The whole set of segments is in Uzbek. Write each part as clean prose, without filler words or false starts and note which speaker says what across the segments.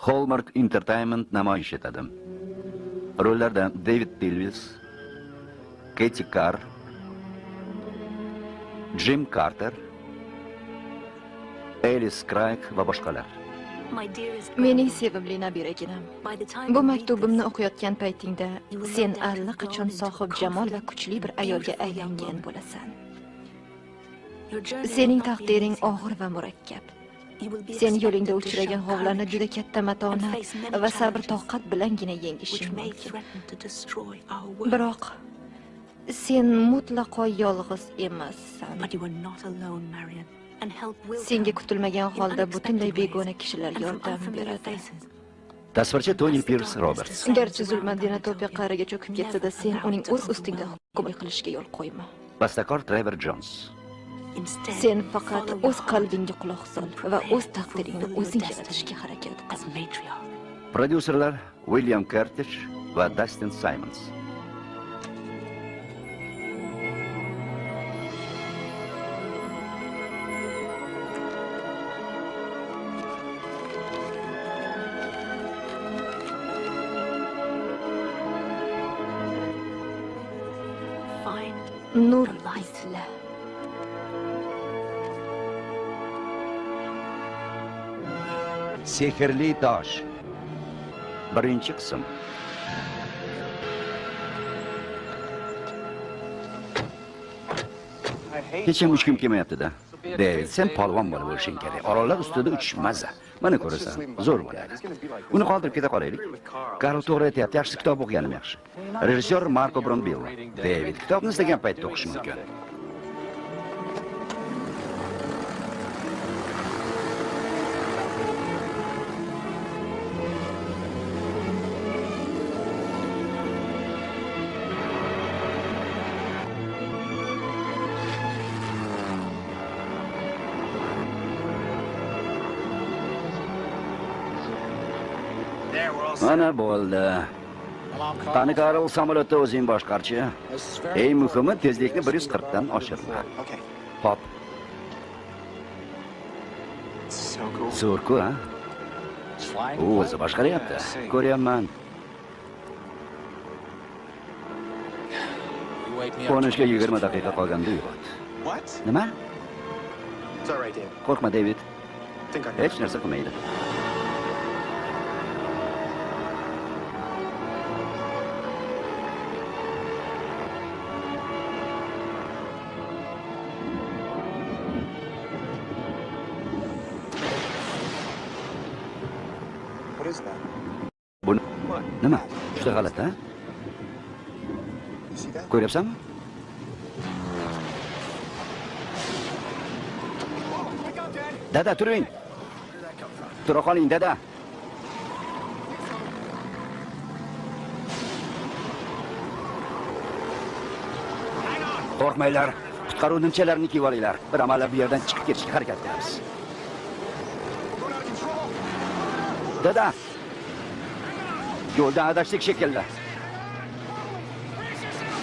Speaker 1: Hallmark Entertainment namoyish etadi. Rollarda David Dilvis, Katie Carr, Jim Carter, Alice Craig va boshqalar.
Speaker 2: Mening sevimli nabiraginam. Bu maktubimni o'qiyotgan paytingda sen allaqachon sohib jamol va kuchli bir ayolga aylangan bo'lasan. Sening taqdiring og'ir va murakkab. Sen yo'lingda uchragan xavflarni juda katta matonat va sabr toqat bilangina yengishing mumkin. Biroq sen mutlaqo yolg'iz emassan. Senga kutilmagan holda butunlay begona kishilar yordam beradi.
Speaker 1: Tasvirchi Tony Pierce Roberts.
Speaker 2: Garchi zulmadina to'piq qariga cho'kib ketsa-da, sen uning o'z ustingda hukm qilishga yo'l qo'yma.
Speaker 1: Bastakor Trevor Jones.
Speaker 2: Sen faqat o'z qalbingga quloq sol va o'z taqdiringni o'zing yaratishga harakat qil.
Speaker 1: Prodyuserlar William Curtis va Dustin Simons.
Speaker 2: Nur izla.
Speaker 1: Sehrli tosh. Birinchi qism. Hech kim uch kim kelmayapti-da. David, sen polvon bo'lib bo'lishing kerak. Orollar ustida uchish maza. Mana ko'rasan, zo'r bo'ladi. Uni qoldirib keta qolaylik. Karl to'g'ri aytayapti, yaxshi kitob o'qiganim yaxshi. Rejissyor Marko Brunbill. David kitobni istagan paytda o'qish mumkin. Mana bo'ldi. Qani Karl, samolyotda o'zing boshqarchi. Eng muhimi tezlikni 140 dan oshirma. Hop. Zo'r-ku, ha? O'zi boshqaryapti. Ko'ryapman. Qo'nishga 20 daqiqa qolganda uyg'ot. Nima? Qo'rqma, David. Hech narsa qilmaydi. Bu nima? Juda g'alati, ha? Ko'ryapsanmi? Dada, turing. Tura qoling, dada. Qo'rqmanglar. Qutqaruv nimchalarini kiyib olinglar. Bir amallab bu yerdan chiqib ketishga harakat qilamiz. Dada. Yo'ldan adashdik shekilli.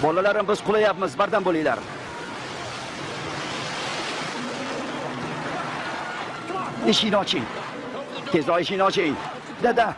Speaker 1: Bolalarim, biz qulayapmiz, bardam bo'linglar. Eshikni oching. Tezroq eshikni oching. Dada.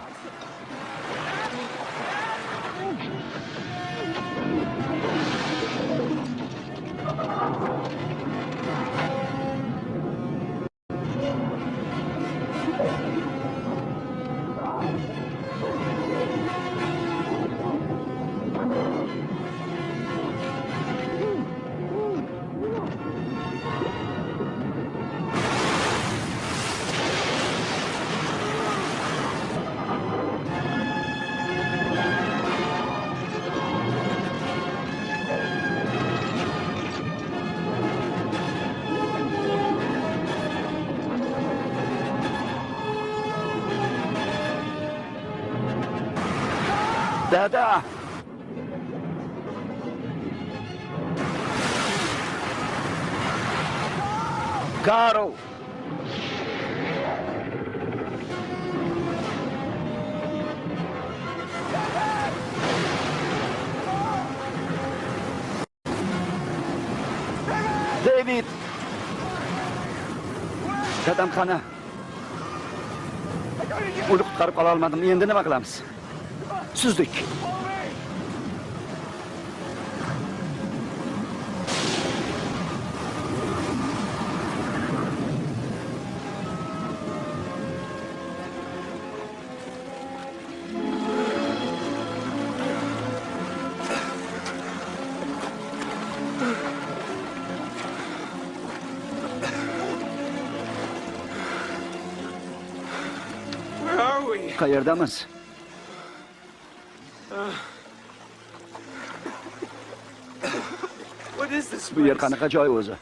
Speaker 1: Dada. Carl. David. Dadam qani? Uni qutqarib qola olmadim. Endi nima qilamiz? Suzdik. Qayerdamiz? Bu yer qanaqa joy o'zi?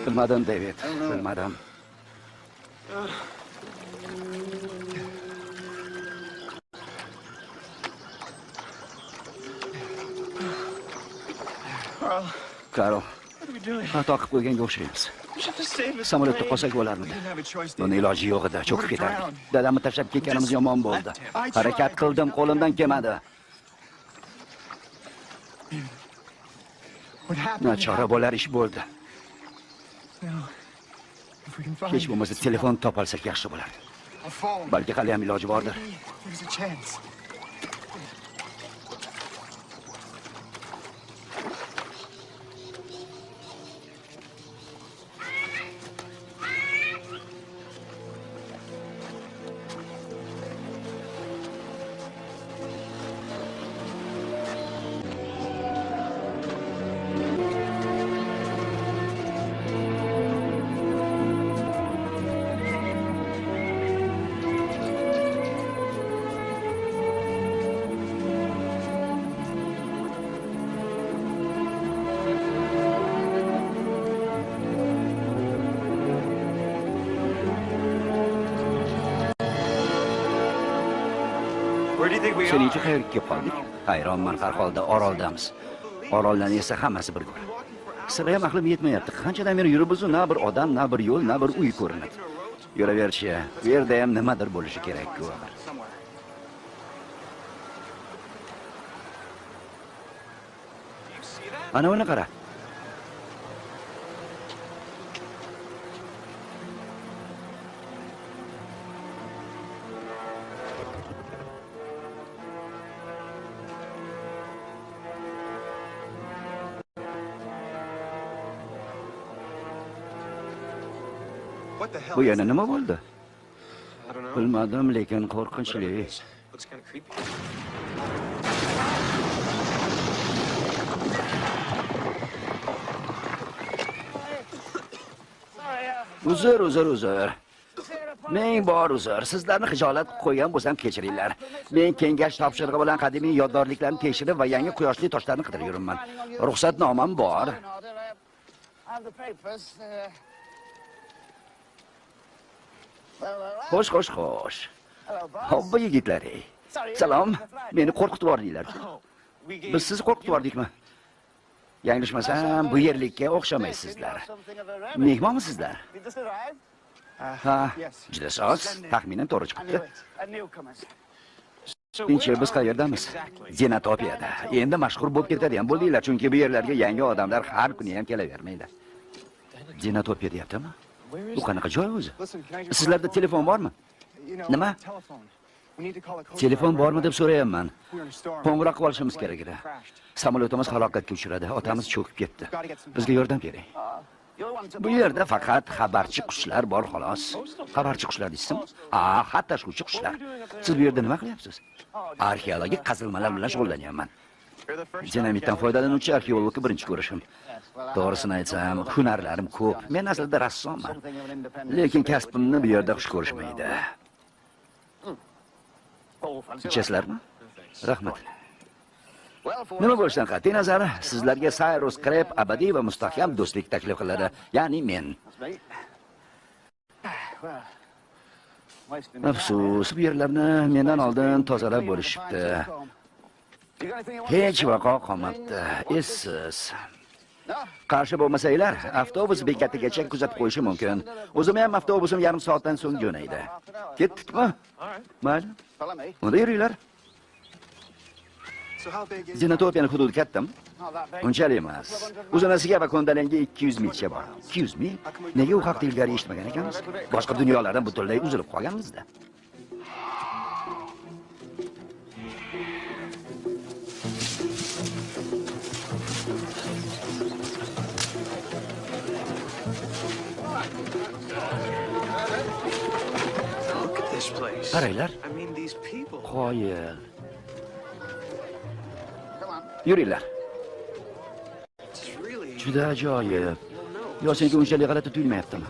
Speaker 1: Bilmadim, David. Bilmadim. Carol, xato qilib qo'yganga o'xshaymiz. Samolyotda qolsak bo'larmidi? Buni iloji yo'q edi, cho'kib ketardik. Dadamni tashlab ketganimiz yomon bo'ldi. Harakat qildim, qo'limdan kelmadi. Nachora bo'lar ish bo'ldi. Hech bo'lmasa telefon topolsak yaxshi bo'lardi. Balki hali ham iloji bordir. Seningcha qayerga kelib qoldik? Hayronman, har holda Oroldamiz. Oroldan esa hammasi bir go'r. Sira ham aqlim yetmayapti. Qanchadan beri yuribmiz, na bir odam, na bir yo'l, na bir uy ko'rinadi. Yuraverchi. Bu yerda ham nimadir bo'lishi kerak-ku. Ana uni qara. Bu yana nima bo'ldi? Bilmadim, lekin qo'rqinchli. Uzr. Ming bor uzr. Sizlarni xijolat qo'ygan bo'lsam kechiringlar. Men kengash topshirig'i bilan qadimiy yodgorliklarni tekshirib va yangi quyoshli toshlarni qidirib yuribman. Ruxsatnomam bor. Xo'sh. Hobba yigitlar. Salom. Meni qo'rqitib yubordinglar. Biz sizni qo'rqitib yubordikmi? Yanglishmasam, bu yerlikka o'xshamaysizlar. Mehmonmisizlar? Ha, juda soz. Taxminan to'g'ri chiqibdi. Tinchi, biz qayerdamiz? Zenotopiyada. Endi mashhur bo'lib ketadigan bo'ldinglar, chunki bu yerlarga yangi odamlar har kuni ham kelavermaydi. Zenatopiya deyaptimi? Bu qanaqa joy o'zi? Sizlarda telefon bormi? Nima? Telefon bormi deb so'rayapman. Qo'ng'iroq qilishimiz kerak edi. Samolyotimiz halokatga uchradi. Otamiz cho'kib ketdi. Bizga yordam bering. Bu yerda faqat xabarchi qushlar bor xolos. Xabarchi qushlar deysizmi? Xat tashuvchi qushlar. Siz bu yerda nima qilyapsiz? Arxeologik qazilmalar bilan shug'ullanyapman. Dinamitdan foydalanuvchi arxeologga birinchi ko'rishim. To'g'risini aytsam, hunarlarim ko'p. Men aslida rassomman. Lekin kasbimni bu yerda xush ko'rishmaydi. Ichasizlarmi? Rahmat. Nima bo'lishidan qat'iy nazar, sizlarga Cyrus Crab abadiy va mustahkam do'stlik taklif qiladi, ya'ni men. Afsus, bu yerlarni mendan oldin tozalab bo'lishibdi. Hech vaqo qolmabdi. Essiz. Qarshi bo'lmasanglar, avtobus bekatigacha kuzatib qo'yishi mumkin. O'zim ham avtobusim yarim soatdan so'ng jo'naydi. Ketdikmi? Mayli. Unda yuringlar. Zenotopiyani hududi kattami? Unchalik emas. O'zanasiga va Kondalanga 200 milcha bor. 200 mil? Nega u haqda ilgari eshitmagan ekanmiz? Boshqa dunyolardan butunlay uzilib qolganmiz-da. Qaranglar. Qoyil. Yuringlar. Juda ajoyib. Yo senga unchalik g'alati tuyulmayaptimi?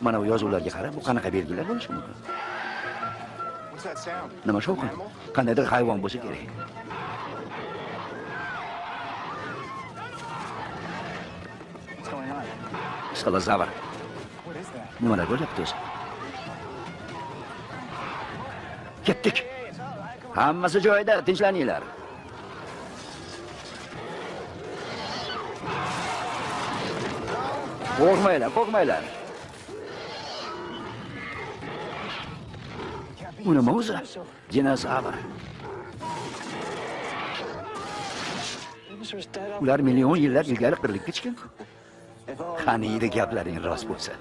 Speaker 1: Mana bu yozuvlarga qarab, bu qanaqa belgilar bo'lishi mumkin? Nima shovqin? Qandaydir hayvon bo'lsa kerak. Salazar. Nimalar bo'lyapti o'zi? Ketdik. Hammasi joyida, tinchlaninglar. Qo'rqmanglar. Bu nima o'zi? Dinozavr. Ular million yillar ilgari qirilib ketgan. Qaniydi gaplaring rost bo'lsa.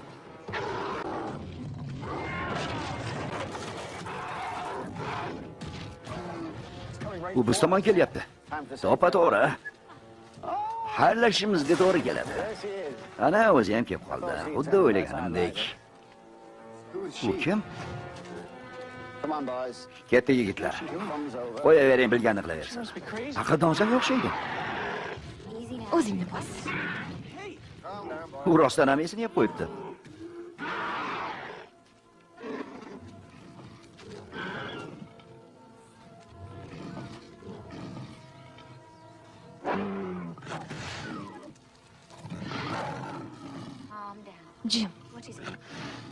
Speaker 1: U biz tomon kelyapti. To'g'ri. Hallashimizga to'g'ri keladi. Ana o'zi ham kelib qoldi. Xuddi o'ylaganimdek. Bu kim? Katta yigitlar. Qo'yavering, bilganini qilaversin. Haqiqatan o'zim o'xshaydi.
Speaker 2: O'zingni bos.
Speaker 1: U rostdan ham esini yeb qo'yibdi.
Speaker 2: Jim,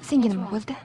Speaker 2: senga nima bo'ldi?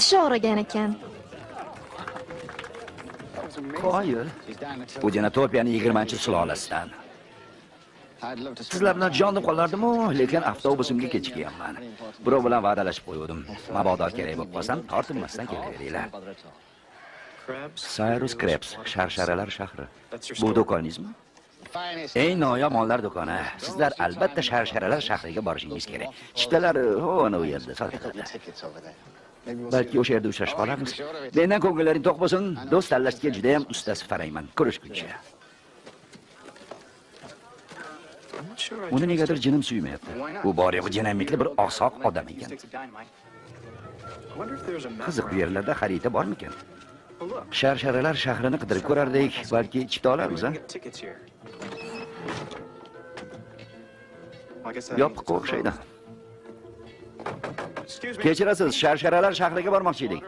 Speaker 2: Tish og'rigan ekan.
Speaker 1: Qoyil. Bu Jenotopiyaning 20-sulolasidan. Sizlar bilan jon deb qolardim-ku, lekin avtobusimga kechikyapman. Birov bilan va'dalashib qo'ydim. Mabodo kerak bo'lib qolsam, tortinmasdan kelaveringlar. Cyrus Krebs, Sharsharalar shahri. Bu do'koningizmi? Eng noyob mollar do'koni. Sizlar albatta Sharsharalar shahriga borishingiz kerak. Chiptalar ana u yerda sotiladi. Balki o'sha yerda uchrashib qolamiz. Mendan ko'ngillaring to'q bo'lsin. Do'st tanlashga juda ham ustasi farayman. Ko'rishguncha. Uni negadir jinim suymayapti. U bor yo'q dinamikli bir oqsoq odam ekan. Qiziq, bu yerlarda xarita bormikan? Sharsharalar shahrini qidirib ko'rardik, balki chipta olarmiz, ha? Yopiqqa o'xshaydi. Kechirasiz, Sharsharalar shahriga bormoqchi edik.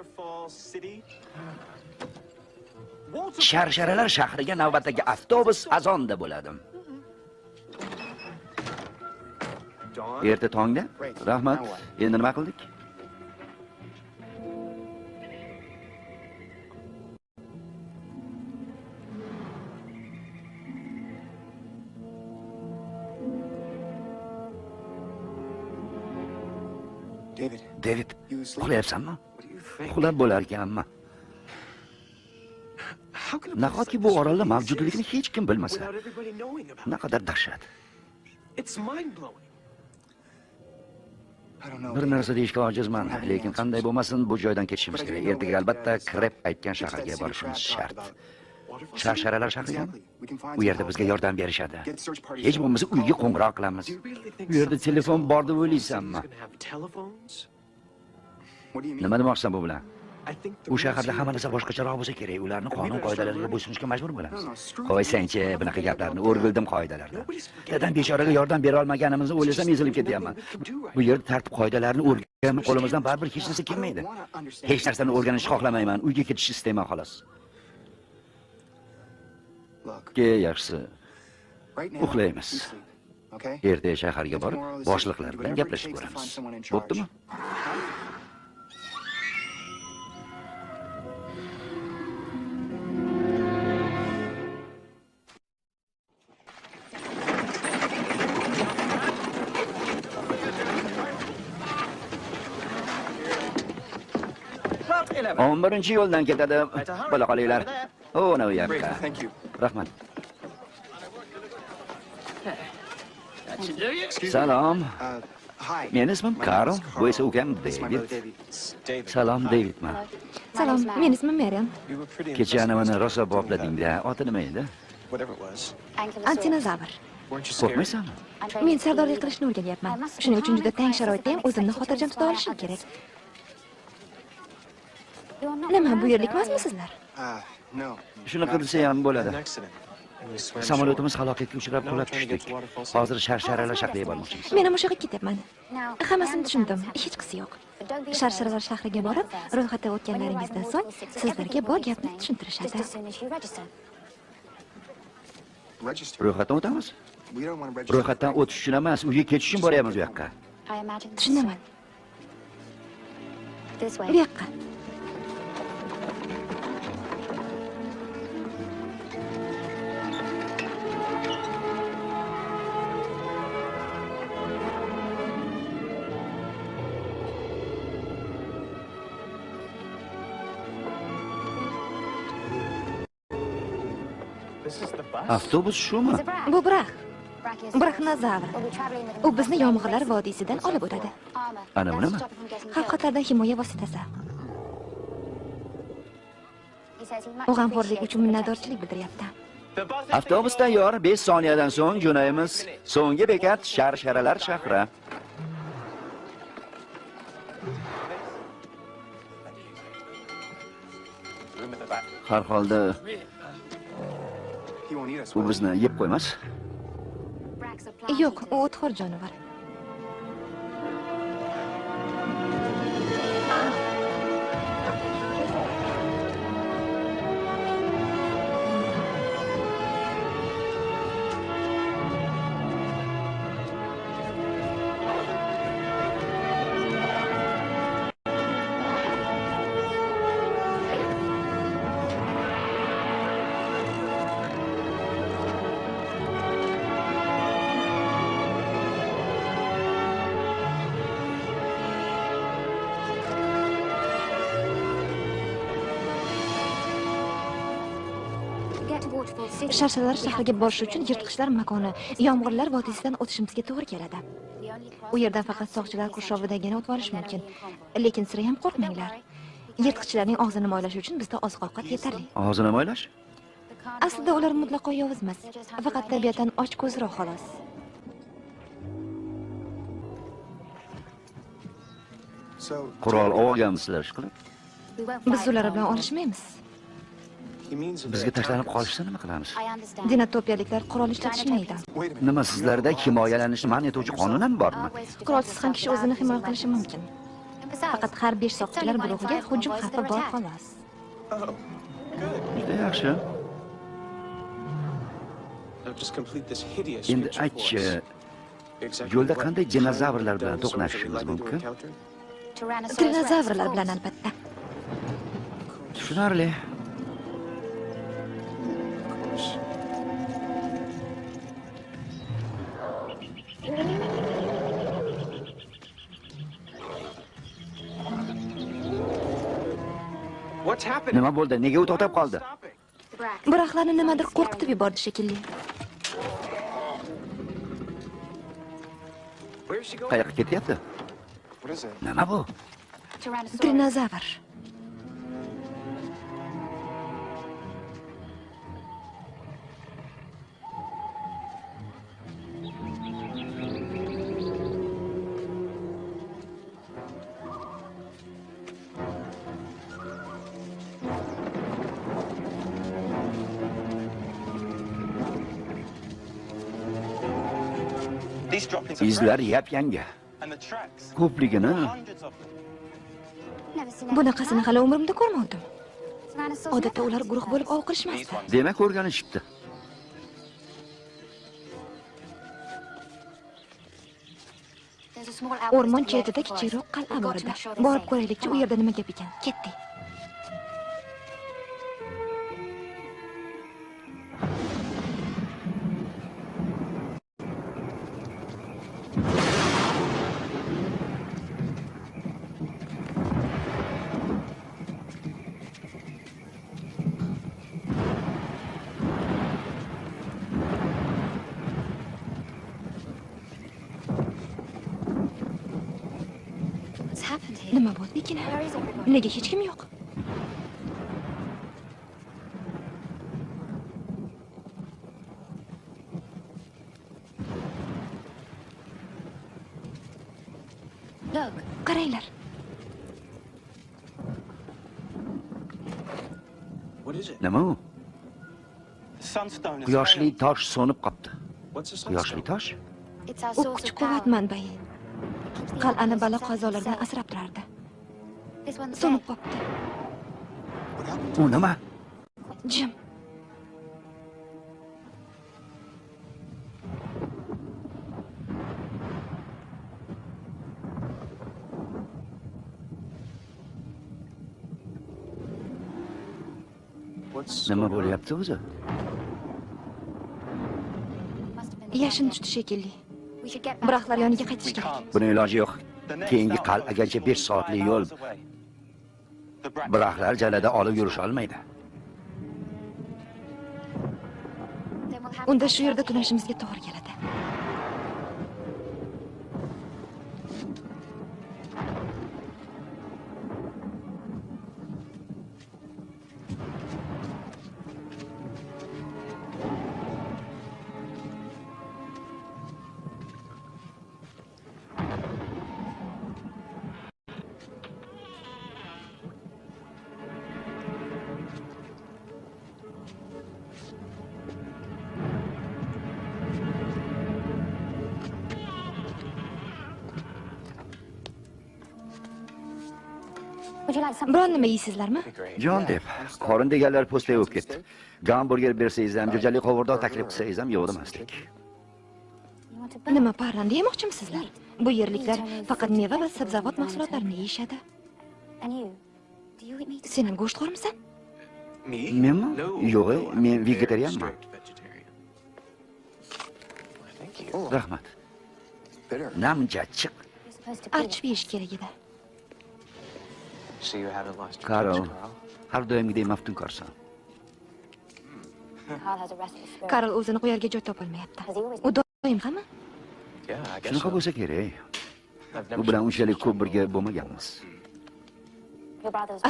Speaker 1: Sharsharalar shahriga navbatdagi avtobus azonda bo'ladi. Erta tongda? Rahmat. Endi nima qildik? David, uxlayapsanmi? Uxlab bo'lar ekanmi? Nahotki bu orolda mavjudligini hech kim bilmasa. Naqadar dahshat. Bir narsa deyishga ojizman, lekin qanday bo'lmasin, bu joydan ketishimiz kerak. Ertaga albatta Krep aytgan shaharga borishimiz shart. Sharsharalar shahrigami? U yerda bizga yordam berishadi. Hech bo'lmasa uyga qo'ng'iroq qilamiz. Bu yerda telefon bor deb o'ylaysanmi? Nima demoqchisan bu bilan? U shaharda hamma narsa boshqacharoq bo'lsa kerak. Ularni qonun qoidalariga bo'ysunishga majbur bo'lamiz. Qo'ysangchi, bunaqa gaplarni o'rgildim qoidalarni. Dadam bechoraga yordam bera olmaganimizni o'ylasam ezilib ketyapman. Bu yerda tartib qoidalarini o'rganib qo'limizdan baribir hech narsa kelmaydi. Hech narsani o'rganishni xohlamayman. Uyga ketishni istayman xolos. Yaxshisi. Uxlaymiz. Ertaga shaharga borib, boshliqlar bilan gaplashib ko'ramiz. Bo'ptimi? 11-yo'ldan ketadi. Bo'la qolinglar. O, ana u yoqqa. Rahmat. Salom. Men ismim Karl, bu esa ukam David. Salom, Davidman.
Speaker 2: Salom, men ismim Meryam.
Speaker 1: Kecha nimani rosa boplading-da. Oti nima edi?
Speaker 2: Antinozavr.
Speaker 1: Qo'rqmaysanmi?
Speaker 2: Men sardorlik qilishni o'rganyapman. Shuning uchun juda tang sharoitda ham o'zimni xotirjam tuta olishim kerak. Nima, bu yerlik emasmi sizlar?
Speaker 1: Shunaqa desa ham bo'ladi. Samolyotimiz halokatga uchrab qulab tushdik. Hozir Sharsharalar shahriga bormoqchimiz.
Speaker 2: Men ham o'sha yoqqa ketyapman. Hammasini tushundim. Hech qisi yo'q. Sharsharalar shahriga borib, ro'yxatdan o'tganlaringizdan so'ng sizlarga bor gapni tushuntirishadi.
Speaker 1: Ro'yxatdan o'tamiz? Ro'yxatdan o'tish uchun emas, uyga ketish uchun boryapmiz bu yoqqa.
Speaker 2: Tushunaman. Bu yoqqa.
Speaker 1: Avtobus shumi?
Speaker 2: Bu Braxnozavr. U bizni yomg'irlar vodiysidan olib o'tadi.
Speaker 1: Ana bu nima?
Speaker 2: Xavf-xatardan himoya vositasi. U g'amxo'rlik uchun minnatdorchilik bildiryapti.
Speaker 1: Avtobus tayyor, 5 soniyadan so'ng jo'naymiz. So'nggi bekat Sharsharalar shahri. Har holda u bizni yeb qo'ymas.
Speaker 2: Yo'q, u o'txo'r jonivor. Sharsharalar shahriga borish uchun yirtqichlar makoni, yomg'irlar vodiysidan o'tishimizga to'g'ri keladi. U yerdan faqat soqchilar qurshovidagina o'tib olish mumkin. Lekin sira ham qo'rqmanglar. Yirtqichlarning og'zini moylash uchun bizda oziq-ovqat yetarli.
Speaker 1: Og'zini moylash?
Speaker 2: Aslida ular mutlaqo yovuz emas. Faqat tabiatan ochko'zroq xolos.
Speaker 1: Qurol olganmisizlar ishqilib?
Speaker 2: Biz ular bilan olishmaymiz.
Speaker 1: Bizga tashlanib qolishsa nima qilamiz?
Speaker 2: Dinatopiyaliklar qurol ishlatishmaydi.
Speaker 1: Nima sizlarda himoyalanishni man etuvchi qonun ham bormi?
Speaker 2: Qurolsiz ham kishi o'zini himoya qilishi mumkin. Faqat harbiy soqchilar guruhiga hujum xavfi bor xolos.
Speaker 1: Juda yaxshi. Endi aytchi, yo'lda qanday dinozavrlar bilan to'qnashishimiz mumkin?
Speaker 2: Dinozavrlar bilan albatta.
Speaker 1: Tushunarli. Nima bo'ldi? Nega u to'xtab qoldi?
Speaker 2: Buraxlarni nimadir qo'rqitib yubordi shekilli.
Speaker 1: Qayoqqa ketyapti? Nima bu?
Speaker 2: Dinozavr.
Speaker 1: Izlar yap-yangi. Ko'pligini
Speaker 2: Bunaqasini hali umrimda ko'rmadim. Odatda ular guruh bo'lib ov qilishmasdi.
Speaker 1: demak o'rganishibdi.
Speaker 2: O'rmon chetida kichikroq qal'a bor edi. Borib ko'raylikchi, u yerda nima gap ekan. Ketdik. Nima bo'ldi ekan? Nega hech kim yo'q? Qaranglar.
Speaker 1: Nima u? Quyoshli tosh so'nib qopti. Quyoshli tosh?
Speaker 2: U kuch-quvvat manbai. Qal'ani balo qazolardan asrab turardi. So'nib qopti.
Speaker 1: U nima?
Speaker 2: Jim.
Speaker 1: Nima bo'lyapti o'zi?
Speaker 2: Yashin tushdi shekilli. Biraxtlar yoniga qaytish kerak.
Speaker 1: Buni iloji yo'q. Keyingi qal'agacha 5 soatlik yo'l. Biraxtlar jalada olib yurisha olmaydi.
Speaker 2: Unda shu yerda tunashimizga to'g'ri keladi. Biron nima yeysizlarmi?
Speaker 1: Jon deb, qorin deganlar po'stay o'tib ketdi. Gamburger bersangiz ham, jo'jali qovurdoq taklif qilsangiz ham yo'q demasdik.
Speaker 2: Nima parranda yemoqchimisizlar? Bu yerliklar faqat meva va sabzavot mahsulotlarini yeyishadi. Sen ham go'shtxo'rmisan?
Speaker 1: Menmi? Yo'q, men vegetarianman. Rahmat. Nam jachchiq.
Speaker 2: Archib yeyish kerak edi.
Speaker 1: Karl, har doimgidek maftunkorsan.
Speaker 2: Karl o'zini qo'yarga joy topolmayapti. U doim hamma?
Speaker 1: Shunaqa bo'lsa kerak. U bilan unchalik ko'p birga bo'lmaganmiz.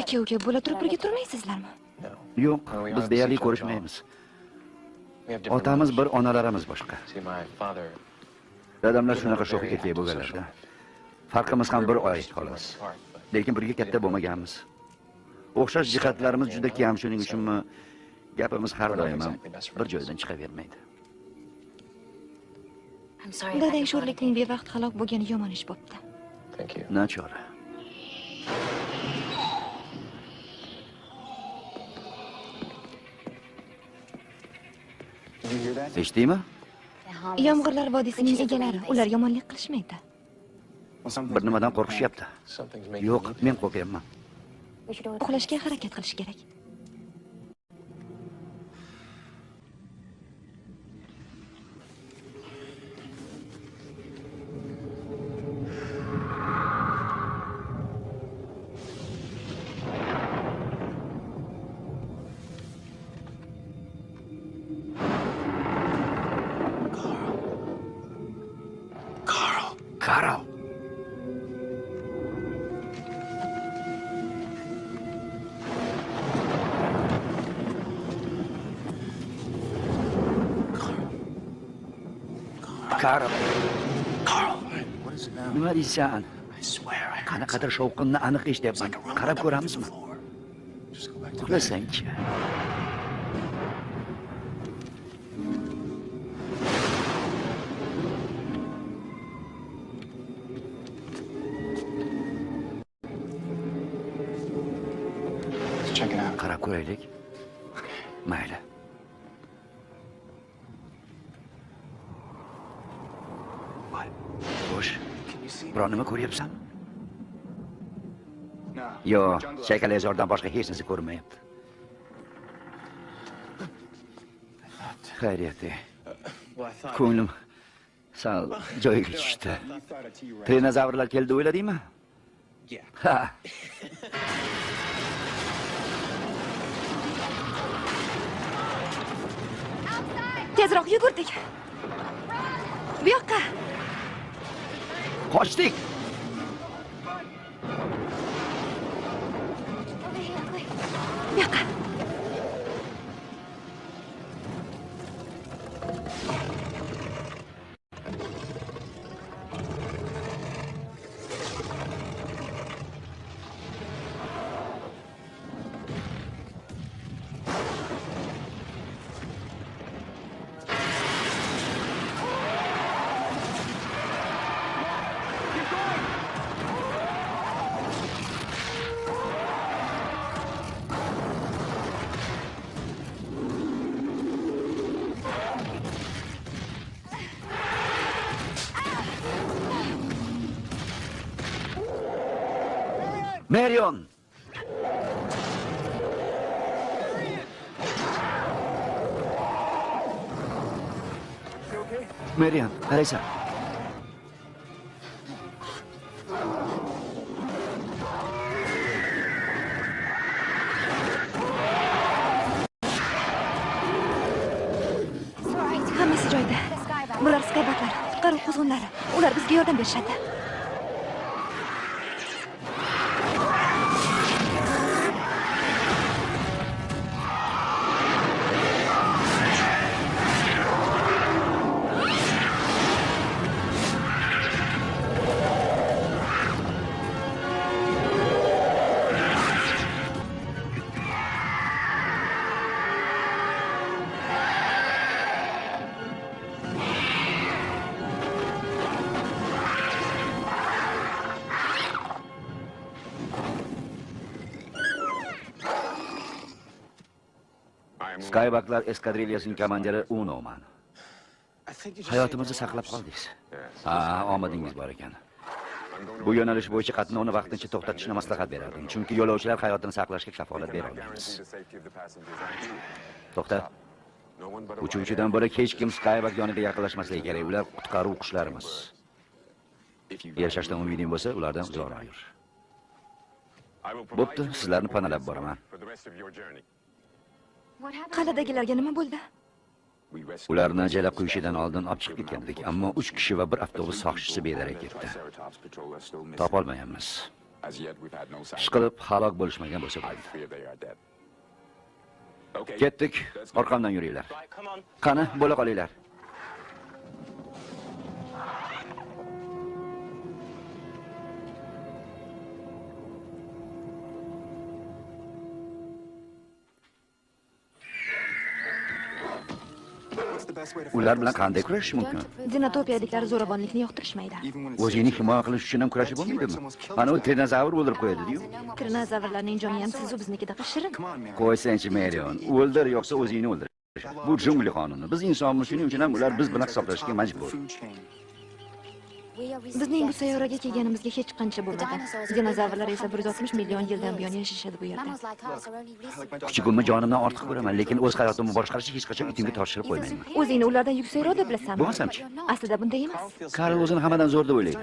Speaker 2: Aka-uka bo'la turib birga turmaysizlarmi?
Speaker 1: Yo'q, biz deyarli ko'rishmaymiz. Otamiz bir, onalarimiz boshqa. Dadamlar shunaqa sho'x erkak bo'lganlarda. Farqimiz ham bir oy xolos. Lekin birga katta bo'lmaganmiz. O'xshash jihatlarimiz juda kam, shuning uchunmi gapimiz har doim ham bir joydan chiqavermaydi.
Speaker 2: Dadang sho'rlikning bevaqt halok bo'lgani yomon ish bo'pti.
Speaker 1: Nachora. Eshitdingmi?
Speaker 2: Yomg'irlar vodiysining egalari, ular yomonlik qilishmaydi.
Speaker 1: Bir nimadan qo'rqishyapti. Yo'q, men qo'rqyapman.
Speaker 2: Uxlashga harakat qilish kerak.
Speaker 1: Karl. Karl. Nima deysan? Qanaqadir shovqinni aniq eshityapman. Qarab ko'ramizmi? Uxlasang-chi. Qarab ko'raylik. Mayli. Xo'sh. Biror nima ko'ryapsanmi? Yo'q, chaykalazordan boshqa hech narsa ko'rmayapti. Xayriyat. Ko'nglim sal joyiga tushdi. Trinozavrlar keldi o'yladingmi? Ha.
Speaker 2: Tezroq yugurdik. Bu yoqqa.
Speaker 1: Qochdik. Marion! Marion, qaraysan.
Speaker 2: Hammasi joyida. Bular Skybaklar, qutqaruv quzg'unlari. Ular bizga yordam berishadi.
Speaker 1: Skybaklar eskadrillasining komandiri Unoman. Hayotimizni saqlab qoldingiz. Ha, omadingiz bor ekan. Bu yo'nalish bo'yicha qatnovni vaqtincha to'xtatishni maslahat berardim, chunki yo'lovchilar hayotini saqlashga kafolat bera olmaymiz. To'xta. Uchuvchidan bo'lak hech kim Skybak yoniga yaqinlashmasligi kerak. Ular qutqaruv qushlarimiz. Yashashdan umiding bo'lsa, ulardan uzoqroq yur. Bo'pti, sizlarni panalab boraman.
Speaker 2: Qal'adagilarga nima bo'ldi?
Speaker 1: Ularni jalab qo'yishidan oldin olib chiqib ketgan edik, ammo 3 kishi va bir avtobus soqchisi bedarak ketdi. Topolmayapmiz. Ishqilib halok bo'lishmagan bo'lsa bo'ldi. Ketdik, orqamdan yuringlar. Qani, bo'la qolinglar. Ular bilan qanday kurashish mumkin?
Speaker 2: Dinotopiyadagilar zo'ravonlikni yoqtirishmaydi.
Speaker 1: O'zingni himoya qilish uchun ham kurashib bo'lmaydimi? Ana u dinozavr o'ldirib qo'yadi-ku.
Speaker 2: Dinozavrlarning joni ham siz biznikidaqa shirin.
Speaker 1: Qo'ysanchi, Marion, o'ldir yo'qsa o'zingni o'ldir. Bu jungli qonuni. Biz insonmiz, shuning uchun ham ular biz bilan hisoblashishga majbur.
Speaker 2: Bizning bu sayyoraga kelganimizga hech qancha bo'lmagan. Dinozavrlar esa 160 million yildan buyon yashashadi bu yerda.
Speaker 1: Kuchugimni jonimdan ortiq ko'raman, lekin o'z hayotimni boshqarishni hech qachon itimga topshirib qo'ymayman.
Speaker 2: O'zingni ulardan yuksakroq deb bilasanmi?
Speaker 1: Bo'lmasamchi?
Speaker 2: Aslida bunday emas.
Speaker 1: Karl o'zini hammadan zo'r deb o'ylaydi.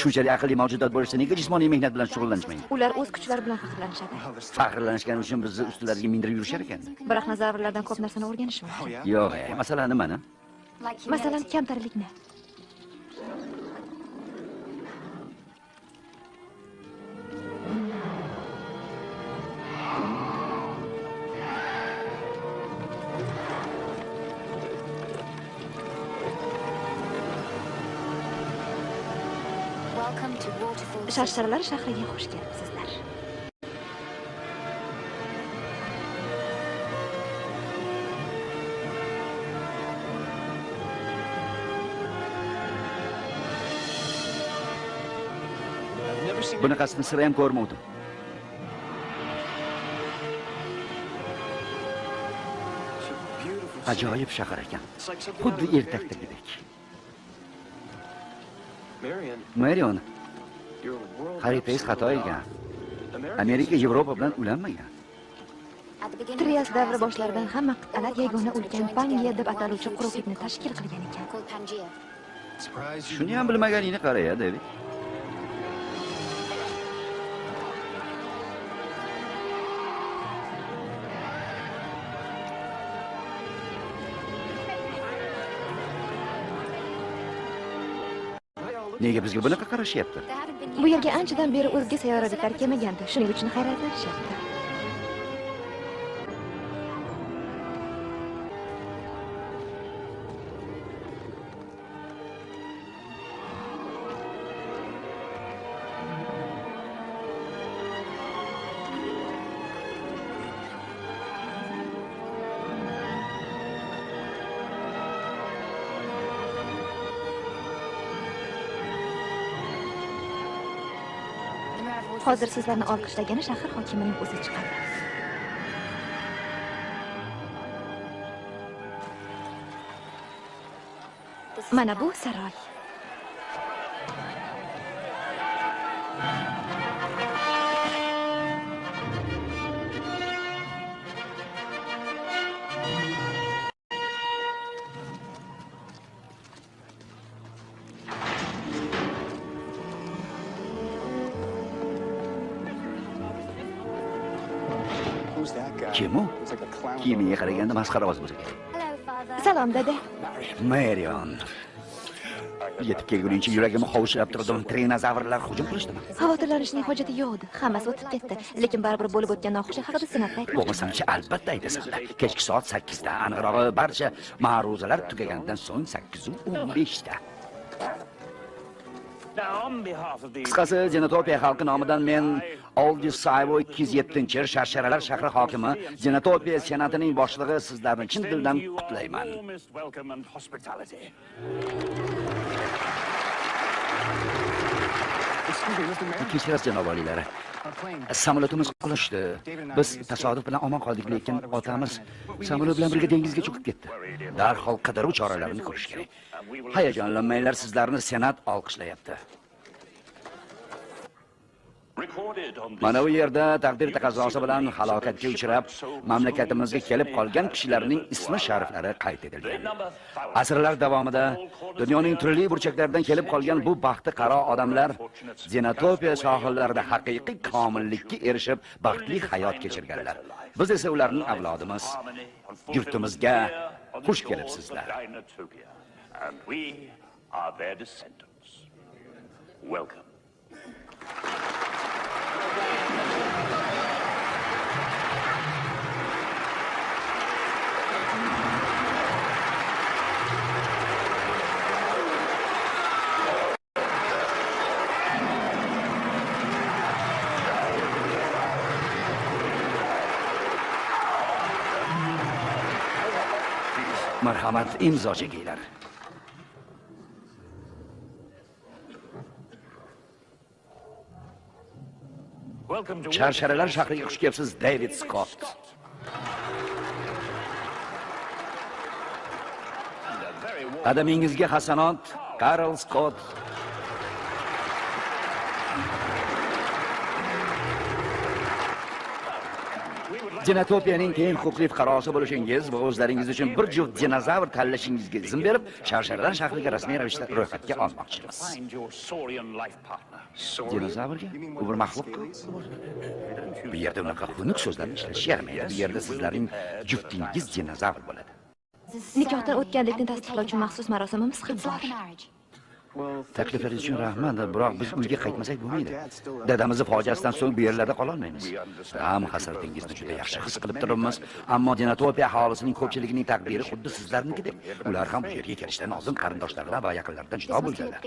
Speaker 1: Shunchalik aqlli mavjudot bo'lsa, nega jismoniy mehnat bilan shug'ullanishmaydi?
Speaker 2: Ular o'z kuchlari bilan faxrlanishadi.
Speaker 1: Faxrlanishgani uchun bizni ustilariga mindirib yurishar ekan.
Speaker 2: Braxnozavrlardan ko'p narsani o'rganish mumkin.
Speaker 1: Yo'q, masalan nimani?
Speaker 2: Masalan, kamtarlikni. Sharsharalar shahriga xush kelibsizlar.
Speaker 1: Bunaqasini sira ham ko'rmadim. Ajoyib shahar ekan. Xuddi ertakdagidek. Marion, xaritangiz xato ekan. Amerika Yevropa bilan ulanmagan.
Speaker 2: Trias davri boshlaridan hamma qit'alar yagona ulkan Pangaea deb ataluvchi quruqlikni tashkil qilgan ekan.
Speaker 1: Shuni ham bilmaganingni qara-ya, David. Nega bizga bunaqa qarashyapti?
Speaker 2: Bu yerga anchadan beri o'zga sayyoraliklar kelmagandi. Shuning uchun hayratlanishyapti. Hozir sizlarni olqishlagani shahar hokimining o'zi chiqadi. Mana bu saroy.
Speaker 1: Kim u? Kiyimiga qaraganda masxaraboz bo'lsa kerak.
Speaker 2: Salom, dada.
Speaker 1: Marion. Yetib kelguncha yuragimni hovuchlab turdim. Trinozavrlar hujum qilishdimi?
Speaker 2: Xavotirlanishning hojati yo'q edi. Hammasi o'tib ketdi. Lekin baribir bo'lib o'tgan noxushlik haqida sinab aytmoqchiman.
Speaker 1: Bo'lmasamchi albatta aytasan-da. Kechki soat 8 da, aniqrog'i barcha ma'ruzalar tugagandan so'ng 8:15 da. Qisqasi, Xenotopiya xalqi nomidan men Oldi Sayvo 207-Sharsharalar shahri hokimi, Xenotopiya senatining boshlig'i sizlarni chin dildan qutlayman. Kechirasiz janob oliylari. Samolyotimiz qulashdi. Biz tasodif bilan omon qoldik, lekin otamiz samolyot bilan birga dengizga cho'kib ketdi. Darhol qidiruv choralarini ko'rish kerak. Hayajonlanmanglar, sizlarni senat olqishlayapti. Mana bu yerda taqdir taqozosi bilan halokatga uchrab, mamlakatimizga kelib qolgan kishilarning ismi shariflari qayd etilgan. Asrlar davomida dunyoning turli burchaklaridan kelib qolgan bu baxti qaro odamlar Xenotopiya sohillarida haqiqiy komillikka erishib, baxtli hayot kechirganlar. Biz esa ularning avlodimiz. Yurtimizga xush kelibsizlar.
Speaker 3: And we are their descendants. Welcome.
Speaker 1: Marhamat, imzo chekinglar. Sharsharalar shahriga xush kelibsiz, David Scott. Qadamingizga hasanot, Karl Scott. Xenotopiyaning teng huquqli fuqarosi bo'lishingiz va o'zlaringiz uchun bir juft dinozavr tanlashingizga izn berib, Sharsharalar shahriga rasmiy ravishda ro'yxatga olmoqchimiz. Dinozavrga? U bir maxluqku. Bu yerda unaqa xunuk so'zlarni ishlatish yaramaydi. Bu yerda sizlarning juftingiz dinozavr bo'ladi.
Speaker 2: Nikohdan o'tganlikni tasdiqlovchi maxsus marosimimiz ham bor.
Speaker 1: Takliflaringiz uchun rahmat, biroq biz uyga qaytmasak bo'lmaydi. Dadamizni fojiasidan so'ng bu yerlarda qola olmaymiz. Ham hasratingizni juda yaxshi his qilib turibmiz, ammo Xenotopiya aholisining ko'pchiligining taqdiri xuddi sizlarnikidek. Ular ham bu yerga kelishdan oldin qarindoshlaridan va yaqinlaridan juda bo'lganlar.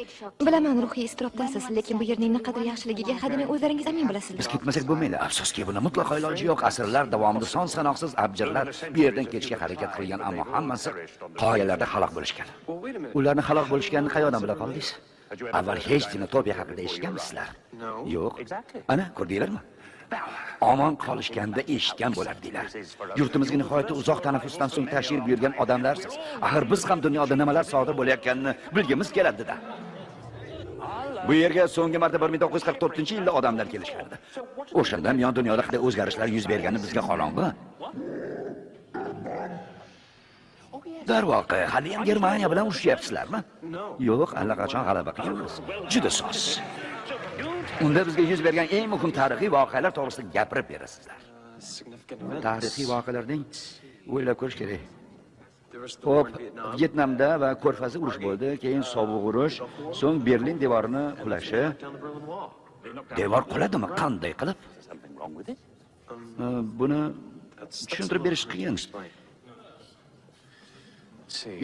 Speaker 2: Bilaman, ruhiy iztirobdasiz, lekin bu yerning naqadar yaxshiligiga hademay o'zlaringiz amin bo'lasizlar.
Speaker 1: Biz ketmasak bo'lmaydi. Afsuski, buni mutlaqo iloji yo'q. Asrlar davomida son sanoqsiz abjirlar bu yerdan ketishga harakat qilgan, ammo hammasi qoyalarda halok bo'lishgan. Ularni halok bo'lishganini qayoqdan bila qoldingiz? Avval hech Xenotopiya haqida eshitganmisizlar? Yo'q. Ana, ko'rdinglarmi? Omon qolishganda eshitgan bo'lardinglar. Yurtimizga nihoyatda uzoq tanaffusdan so'ng tashrif buyurgan odamlarsiz. Axir biz ham dunyoda nimalar sodir bo'layotganini bilgimiz keladi-da. Bu yerga so'nggi marta 1944-yilda odamlar kelishgandi. O'shandan buyon dunyoda qanday o'zgarishlar yuz bergani bizga qorong'u. Darvoqe, hali ham Germaniya bilan urushyapsizlarmi? Yo'q, allaqachon g'alaba qilamiz. Juda soz. Unda bizga yuz bergan eng muhim tarixiy voqealar to'g'risida gapirib berasizlar. Tarixiy voqealarning o'ylab ko'rish kerak. Xo'p, Vyetnamda va Ko'rfazda urush bo'ldi, keyin Sovuq urush, so'ng Berlin devorining qulashi. Devor quladimi? Qanday qilib? Buni tushuntirib berish qiyin.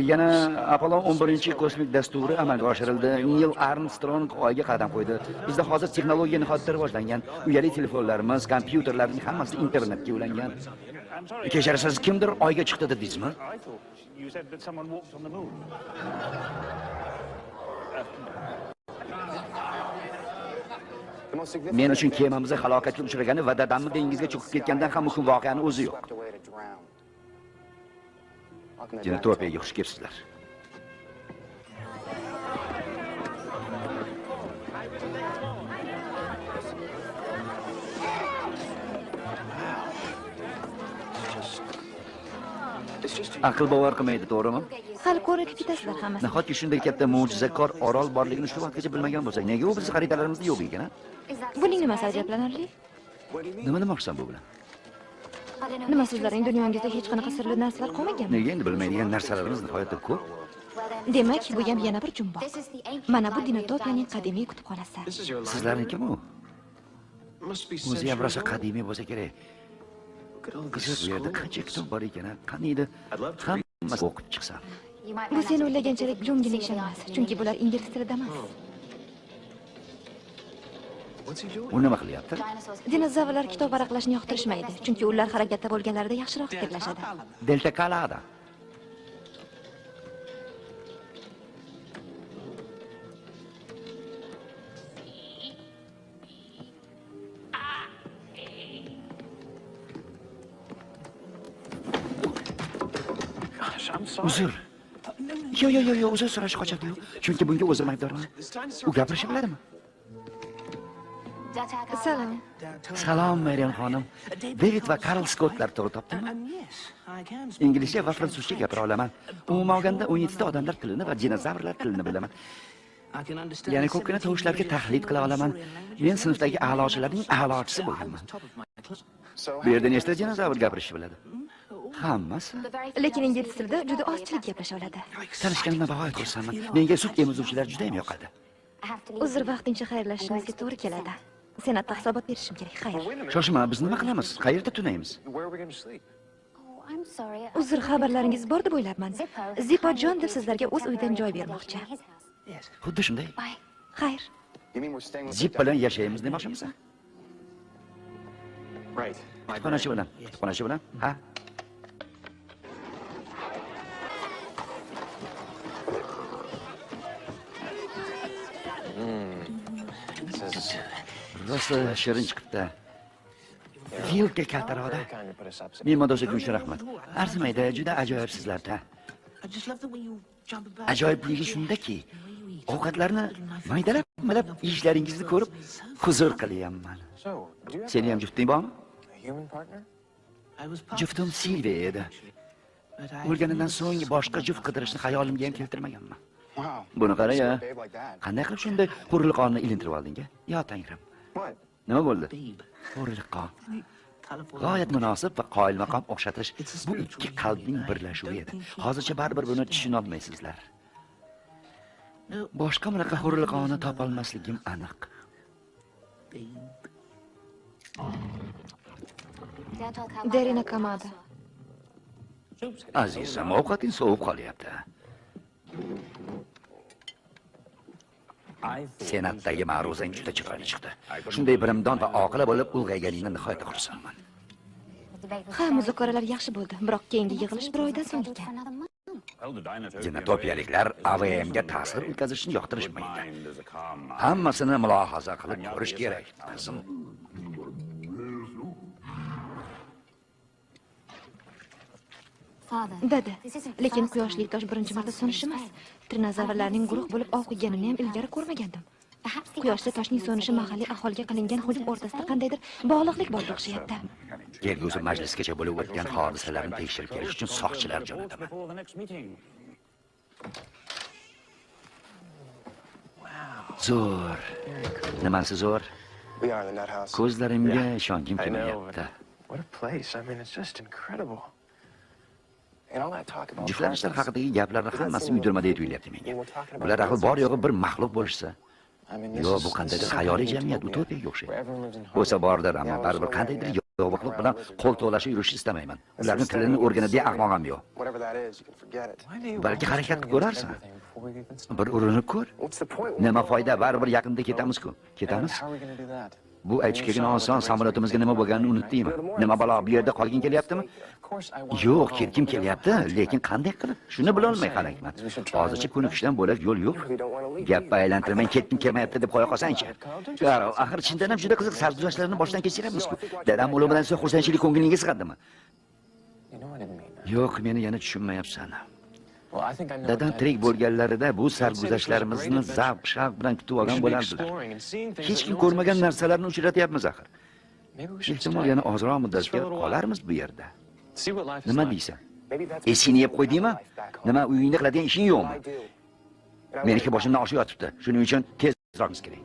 Speaker 1: Yana Apollo 11-kosmik dasturi amalga oshirildi. Neil Armstrong Oyga qadam qo'ydi. Bizda hozir texnologiya nihoyatda rivojlangan. Uyali telefonlarimiz, kompyuterlarning hammasi internetga ulangan. Kechirasiz, kimdir Oyga chiqdi dedingizmi? Men uchun kemamiz halokatga uchragani va dadamni dengizga cho'kib ketgandan ham muhim voqeani o'zi yo'q. Xenotopiyaga xush kelibsizlar. Aql bovar qilmaydi, to'g'rimi?
Speaker 2: Hali ko'rib ketasizlar hammasi.
Speaker 1: Nahotki shunday katta mo'jizakor orol borligini shu vaqtgacha bilmagan bo'lsak, nega u bizning xaritalarimizda yo'q ekan?
Speaker 2: Buning nimasi ajablanarli?
Speaker 1: Nima demoqchisan bu bilan?
Speaker 2: Nima sizlarning dunyongizda hech qanaqa sirli narsalar qolmaganmi?
Speaker 1: Nega endi bilmaydigan narsalarimiz nihoyatda ko'p?
Speaker 2: Demak, bu ham yana bir jumboq. Mana bu Dinotopiyaning qadimiy kutubxonasi.
Speaker 1: Sizlarnikimi u? O'zi ham rosa qadimiy bo'lsa kerak. Qiziq, bu yerda qancha kitob bor ekan, qaniydi hammasi o'qib chiqsam.
Speaker 2: Bu sen o'ylaganchalik jo'ngina ish emas, chunki bular ingliz tilida emas.
Speaker 1: U nima qilyapti?
Speaker 2: Dinozavrlar kitob varaqlashni yoqtirishmaydi, chunki ular harakatda bo'lganlarida yaxshiroq fikrlashadi.
Speaker 1: Delta Kalada. Uzr. Yo'q, uzr so'rash qochadi-yu. Chunki bunga o'zim aybdorman. U gapirishni biladimi?
Speaker 2: Salom.
Speaker 1: Salom, Marion xonim. David va Karl Scottlar to'g'ri topdimmi? Inglizcha va fransuzcha gapira olaman. Umuman olganda 17 ta odamlar tilini va dinozavrlar tilini bilaman. Ya'ni ko'pgina tovushlarga tahlil qila olaman. Men sinfdagi a'lochilarning a'lochisi bo'lganman. Bu yerda nechta dinozavr gapirishni biladi? Hammasi.
Speaker 2: Lekin ingliz tilida juda ozchilik gaplasha oladi.
Speaker 1: Tanishganimdan bavoy xursandman. Menga sut emizuvchilar juda ham yoqadi.
Speaker 2: Uzr, vaqtincha xayrlashishimizga to'g'ri keladi. Senatda hisobot berishim kerak. Xayr.
Speaker 1: Shoshma, biz nima qilamiz? Qayerda tunaymiz?
Speaker 2: Uzr, xabarlaringiz bor deb o'ylabman. Zippo Jon deb sizlarga o'z uyidan joy bermoqchi.
Speaker 1: Xuddi shunday.
Speaker 2: Xayr.
Speaker 1: Zip bilan yashaymiz demoqchimisan? Kutubxonachi bilan. Ha? Rosa shirin chiqibdi. Filka kaltaroqda. Mehmondo'stlik uchun rahmat. Arzimaydi, juda ajoyibsizlarda. Ajoyibligi shundaki, ovqatlarni maydalab yeyishlaringizni ko'rib huzur qilyapman. Seni ham jufting bormi? Juftim Silviya edi. O'lganidan so'ng boshqa juft qidirishni xayolimga ham keltirmaganman. Buni qara-ya. Qanday qilib shunday hurliqonni ilintirib olding-a? Yo tangrim. Nima bo'ldi? Hurliqon. G'oyat munosib va qoyilmaqom o'xshatish bu ikki qalbning birlashuvi edi. Hozircha baribir buni tushuna olmaysizlar. Boshqa bunaqa hurliqonni topolmasligim aniq.
Speaker 2: Derina Kamada.
Speaker 1: Azizim, ovqating sovib qolyapti. Senatdagi ma'ruzang juda chiroyli chiqdi. Shunday bilimdon va oqila bo'lib ulg'ayganingdan nihoyatda xursandman.
Speaker 2: Ha, muzokaralar yaxshi bo'ldi, biroq keyingi yig'ilish bir oydan so'ng ekan.
Speaker 1: Dinotopiyaliklar AVMga ta'sir o'tkazishni yoqtirishmaydi. Hammasini mulohaza qilib ko'rish kerak, qizim.
Speaker 2: Dada, lekin quyoshli tosh birinchi marta so'nishi emas. Dinozavrlarning guruh bo'lib ov qilganini ham ilgari ko'rmagandim. Quyoshli toshning so'nishi mahalliy aholiga qilingan hujum o'rtasida qandaydir bog'liqlik bor o'xshayapti.
Speaker 1: Kelgusi majlisgacha bo'lib o'tgan hodisalarni tekshirib kelish uchun soqchilar jo'nataman. Zo'r. Nimasi zo'r? Ko'zlarimga ishongim kelmayapti. Juftlanishlar haqidagi gaplarni hammasi uydirmada tuyulyapti menga. Bular ahli bor yo'g'i bir maxluq bo'lishsa. Yo, bu qandaydir xayoliy jamiyat, utopiyaga o'xshaydi. Bo'lsa bordir, ammo baribir qandaydir yo'qlik bilan qo'l to'lashib yurishni istamayman. Ularning tilini o'rganadigan ahmoqam yo'q. Balki harakat qilib ko'rarsan. Bir urinib ko'r. Nima foyda, baribir yaqinda ketamiz-ku. Ketamiz. Bu aytib kelgan oson samolyotimizga nima bo'lganini unutdingmi? Nima balo, bu yerda qolgin kelyaptimi? Yo'q, ketkim kelyapti, lekin qanday qilib? Shuni bila olmay qolmayman. Hozircha ko'nikishdan bo'lak yo'l yo'q. Gapni aylantirmay ketkim kelmayapti deb qo'ya qolsang-chi. Qaro, axir chindan ham juda qiziq sarguzashtlarni boshdan kechiryapmiz-ku. Dadam o'limidan so'ng xursandchilik ko'nglingiga sig'adimi? Yo'q, meni yana tushunmayapsan. Dadam tirik bo'lganlarida bu sarguzashtlarimizni zavq-shavq bilan kutib olgan bo'lardilar. Hech kim ko'rmagan narsalarni uchratyapmiz axir. Ehtimol yana ozroq muddatga qolarmiz bu yerda. Nima deysan? Esingni yeb qo'ydingmi? Nima uyingda qiladigan ishing yo'qmi? Meniki boshimdan oshib yotibdi. Shuning uchun tezroq kerak.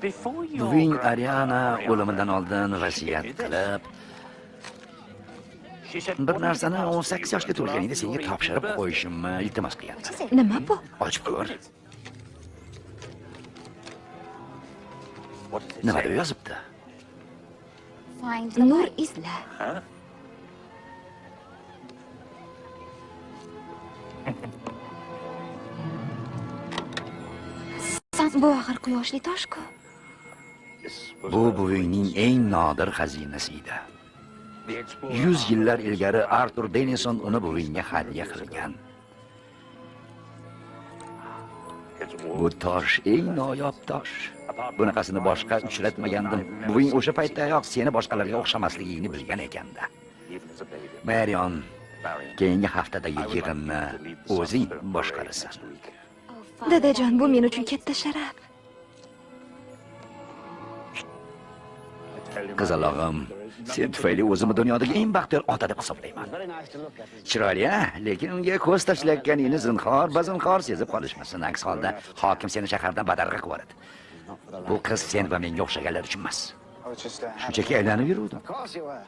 Speaker 1: Buving Ariana o'limidan oldin vasiyat qilib, bir narsani 18 yoshga to'lganingda senga topshirib qo'yishimni iltimos qilgandi.
Speaker 2: Nima bu?
Speaker 1: Ochib ko'r. Nima deb yozibdi?
Speaker 2: Nur izla. Bu axir quyoshli tosh-ku.
Speaker 1: Bu buvingning eng nodir xazinasi edi. 100 yillar ilgari Arthur Denison uni buvingga hadya qilgan. Bu tosh eng noyob tosh. Bunaqasini boshqa uchratmagandim. Buving o'sha paytdayoq seni boshqalarga o'xshamasligingni bilgan ekanda. Marion, keyingi haftadagi yig'inni o'zing boshqarasan.
Speaker 2: Dadajon, bu men uchun katta sharaf.
Speaker 1: Qizalog'im, sen tufayli o'zimni dunyodagi eng baxtiyor ota deb hisoblayman. Chiroyli, lekin unga ko'z tashlayotganingni bazinxor sezib qolishmasin. Aks holda hokim seni shahardan badarg'a qivoradi. Bu qiz sen va menga o'xshaganlar uchun emas. Shunchaki aylanib yuruvdim.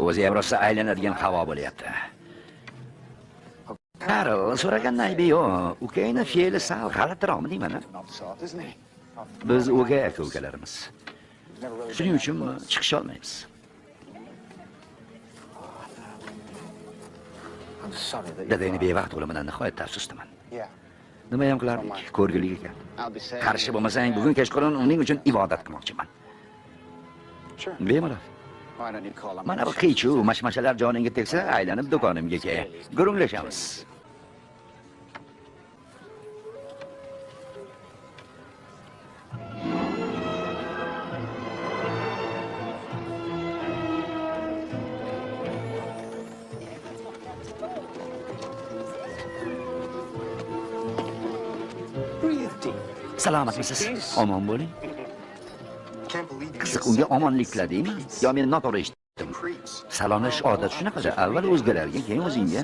Speaker 1: O'zi ham rosa aylanadigan havo bo'lyapti. Karl, so'ragan aybi yo'q. Ukangni fe'li sal g'alatiroqmi deyman. Biz o'gay aka-ukalarimiz. Shuning uchun chiqisha olmaymiz. Dadangni bevaqt o'limidan nihoyat afsusdaman. Nima ham qilardik? Ko'rgilik ekan. Qarshi bo'lmasang, bugun kechqurun uning uchun ibodat qilmoqchiman. Bemalol. Mana bu qiy-chuv, mashmashalar joningga tegsa, aylanib do'konimga kel. Gurunglashamiz. Salomatmisiz? Omon bo'ling. Qiziq, unga omonlik tiladingmi? Yo meni noto'g'ri eshitdim. Salomlash odat shunaqada. Avval o'zgalarga, keyin o'zingga.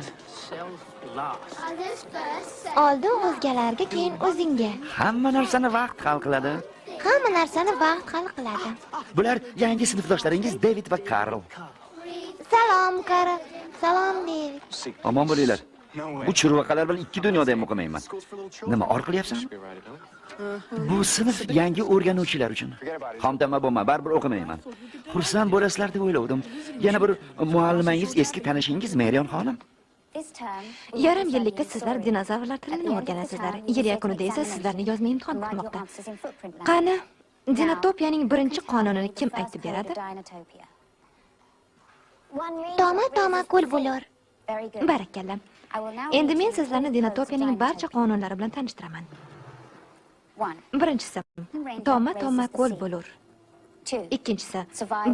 Speaker 4: Oldin o'zgalarga, keyin o'zingga.
Speaker 1: Hamma narsani vaqt hal qiladi.
Speaker 4: Hamma narsani vaqt hal qiladi.
Speaker 1: Bular yangi sinfdoshlaringiz David va Karl.
Speaker 4: Salom, Karl. Salom, David.
Speaker 1: Omon bo'linglar. Bu churvaqalar bilan ikki dunyoda ham o'qimayman. Nima, or qilyapsan? Bu sinf yangi o'rganuvchilar uchun. Xomtama bo'lma, baribir o'qimayman. Xursand bo'lasizlar deb o'ylavdim. Yana bir muallimangiz eski tanishingiz Marion xonim.
Speaker 2: Yarim yillikda sizlar dinozavrlar tilini o'rganasizlar. Yil yakunida esa sizlarni yozma imtihon kutmoqda. Qani, Dinotopiyaning birinchi qonunini kim aytib beradi?
Speaker 4: Toma ko'l bo'lur.
Speaker 2: Barakalla. Endi men sizlarni Dinotopiyaning barcha qonunlari bilan tanishtiraman. Birinchisi, toma ko'l bo'lur. Ikkinchisi,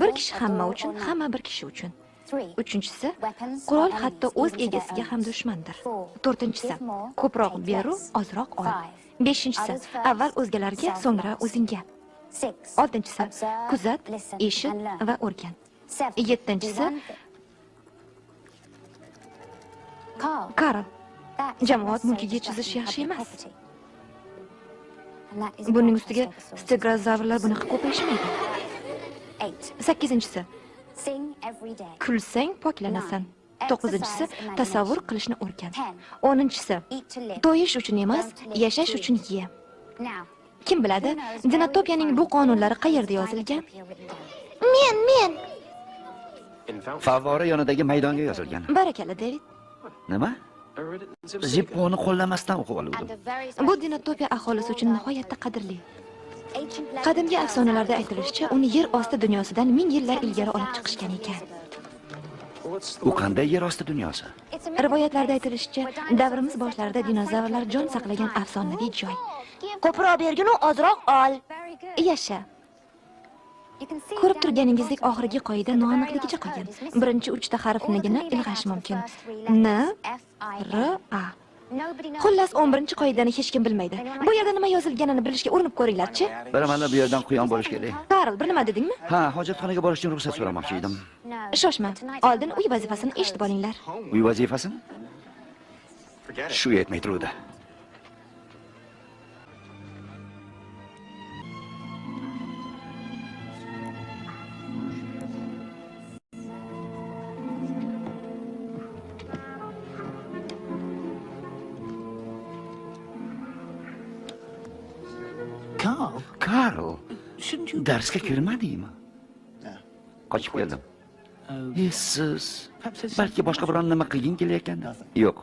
Speaker 2: bir kishi hamma uchun, hamma bir kishi uchun. Uchinchisi, qurol hatto o'z egasiga ham dushmandir. To'rtinchisi, ko'proq beru, ozroq ol. Beshinchisi, avval o'zgalarga, so'ngra o'zingga. Oltinchisi, kuzat, eshit va o'rgan. Yettinchisi, Karl, jamoat mulkiga chizish yaxshi emas. Buning ustiga stegozavrlar bunaqa ko'payishmaydi. 8-si, kulsang poklanasan. 9-si, tasavvur qilishni o'rgan. 10-si, to'yish uchun emas, yashash uchun ye. Kim biladi, Dinotopiyaning bu qonunlari qayerda yozilgan?
Speaker 4: Men.
Speaker 1: Favvora yonidagi maydonga yozilgan.
Speaker 2: Barakalla, David.
Speaker 1: Nima? Zipponi qo'llamasdan o'qib oldim.
Speaker 2: Bu Dinotopiya aholisi uchun nihoyatda qadrli. Qadimgi afsonalarda aytilishicha, uni yer osti dunyosidan 1000 yillar ilgari olib chiqishgan ekan.
Speaker 1: U qanday yer osti dunyosi?
Speaker 2: Rivoyatlarda aytilishicha, davrimiz boshlarida dinozavrlar jon saqlagan afsonaviy joy.
Speaker 4: Ko'proq berginu ozroq ol.
Speaker 2: Yasha. Ko'rib turganingizdek oxirgi qoida noaniqligicha qolgan. Birinchi 3 ta harfnigina ilg'ash mumkin. N, R, A. Xullas 11-qoidani hech kim bilmaydi. Bu yerda nima yozilganini bilishga urinib ko'ringlar-chi.
Speaker 1: Mana bu yerdan quyon bo'lish kerak.
Speaker 2: Karl, bir nima dedingmi?
Speaker 1: Ha, hojatxonaga borish uchun ruxsat so'ramoqchi edim.
Speaker 2: Shoshma. Oldin uy vazifasini eshitib olinglar.
Speaker 1: Uy vazifasini? Shu yetmay turdi. Karl, darsga kirmadingmi? Qochib keldim. Siz balki boshqa biron nima qilging kelayotganda? Yo'q.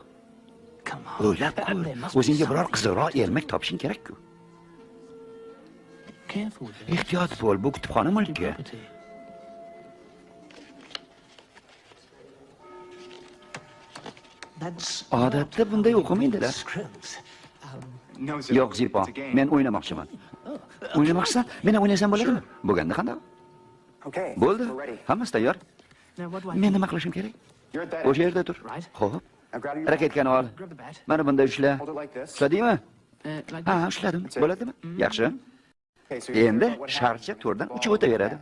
Speaker 1: O'ylab ko'r. O'zingga biror qizaloq ermak topishing kerak-ku. Ehtiyot bo'l, bu kutubxona mulki. Odatda bunday o'qimaydilar. Yo'q, Zipo, men o'ynamoqchiman. O'ynamoqchisan? Meni o'ynasam bo'ladimi? Bo'lganda qanday? Bo'ldi, hammasi tayyor. Men nima qilishim kerak? O'sha yerda tur. Xo'p. Raketkani ol. Mana bunday ushla. Ushladingmi? Ha, ushladim. Bo'ladimi? Yaxshi. Endi sharcha to'rdan uchib o'taveradi.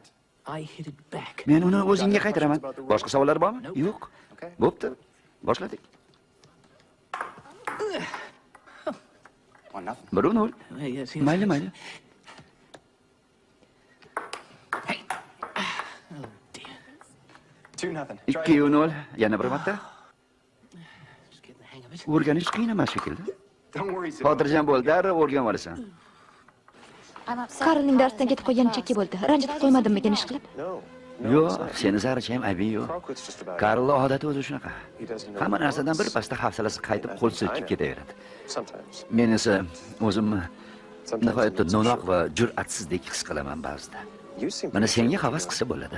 Speaker 1: Men uni o'zingga qaytaraman. Boshqa savollar bormi? Yo'q. Bo'pti. Boshladik. 1-0. Mayli, mayli. Ikki 0. Yana bir marta. O'rganish qiyin emas shekilli. Xotirjam bo'l, darrov o'rganib olasan.
Speaker 2: Karlning darsdan ketib qolgani chakki bo'ldi. Ranjitib qo'ymadimmi ish qilib?
Speaker 1: Yo'q, seni zarracha ham aybing yo'q. Karl odati o'zi shunaqa. Hamma narsadan bir pasda hafsalasi qaytib qo'l silkib ketaveradi. Men esa o'zimni nihoyatda no'noq va jur'atsizdek his qilaman ba'zida. Mana senga havas qilsa bo'ladi.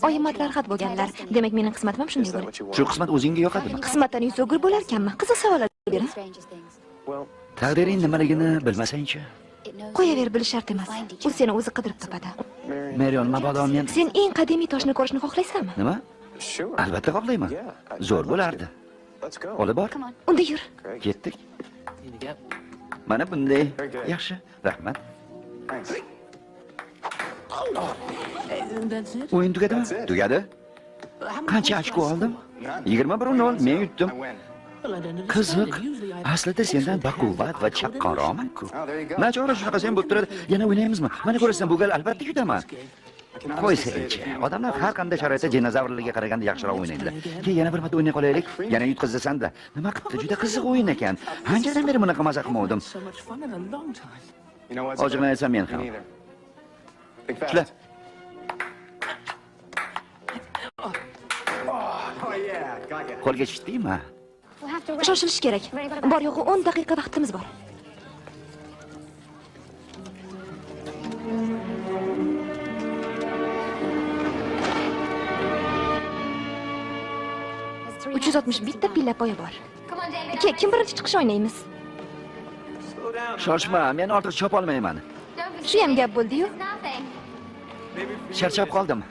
Speaker 2: Oyim maslahat bo'lganlar. Demak, mening qismatim ham shunday bo'ladi.
Speaker 1: Shu qismat o'zingga yoqadimi?
Speaker 2: Qismatdan yuz o'gir bo'lar ekanmi? Qiziq savollar bering.
Speaker 1: Taqdiring nimaligini bilmasang-chi.
Speaker 2: Qo'yaver, bilish shart emas. U seni o'zi qidirib topadi.
Speaker 1: Marion, mabodo men
Speaker 2: Sen eng qadimiy toshni ko'rishni xohlaysanmi?
Speaker 1: nima? Albatta xohlayman. Zo'r bo'lardi. Olib bor.
Speaker 2: Unda yur.
Speaker 1: Ketdik. Mana bunday. Yaxshi, rahmat. O'yin tugadimi? Tugadi. Qancha ochko oldim? 21-0. Men yutdim. Qiziq. Aslida sendan baquvvat va chaqqonroqman-ku. Nachora shunaqa sen bo'lib turadi. Yana o'ynaymizmi? Mana ko'rasan, bu gal albatta yutaman. Qo'ysangchi. Odamlar har qanday sharoitda dinozavrlarga qaraganda yaxshiroq o'ynaydilar. Keyin yana bir marta o'ynay qolaylik. Yana yutqizsang-da. Nima qilibdi? Juda qiziq o'yin ekan. Anchadan beri bunaqa maza qilmovdim. Ochiqni aytsam men ham. Shula. Qo'lga tushdingmi?
Speaker 2: Shoshilish kerak. Bor yo'g'i 10 daqiqa vaqtimiz bor. Uch yuz oltmish bitta pillapoya bor. Kim birinchi chiqish o'ynaymiz?
Speaker 1: Shoshma, men ortiq chopolmayman.
Speaker 2: Shu ham gap bo'ldi-yu.
Speaker 1: Charchab qoldim.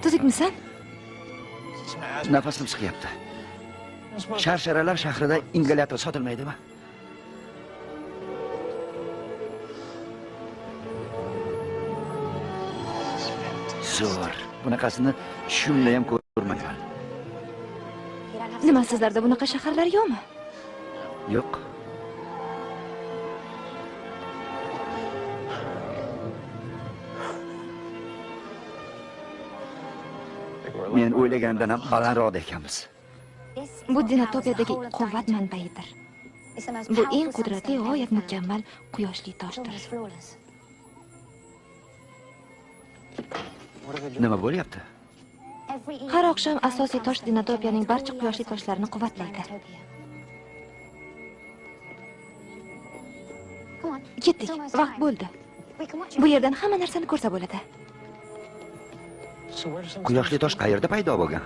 Speaker 2: Tuzukmisan?
Speaker 1: Nafasim siqyapti. Sharsharalar shahrida ingalyator sotilmaydimi? Zo'r. Bunaqasini tushimda ham ko'rmagan.
Speaker 2: Nima, sizlarda bunaqa shaharlar yo'qmi?
Speaker 1: Yo'q. Men o'ylagandan ham balandroq ekanmiz.
Speaker 2: Bu dinotopiyadagi quvvat manbaidir. Bu eng qudratli, g'oyat mukammal quyoshli toshdir.
Speaker 1: Nima bo'lyapti?
Speaker 2: Har oqshom asosiy tosh dinotopiyaning barcha quyoshli toshlarini quvvatlaydi. Ketdik, vaqt bo'ldi. Bu yerdan hamma narsani ko'rsa bo'ladi.
Speaker 1: Quyoshli tosh qayerda paydo bo'lgan?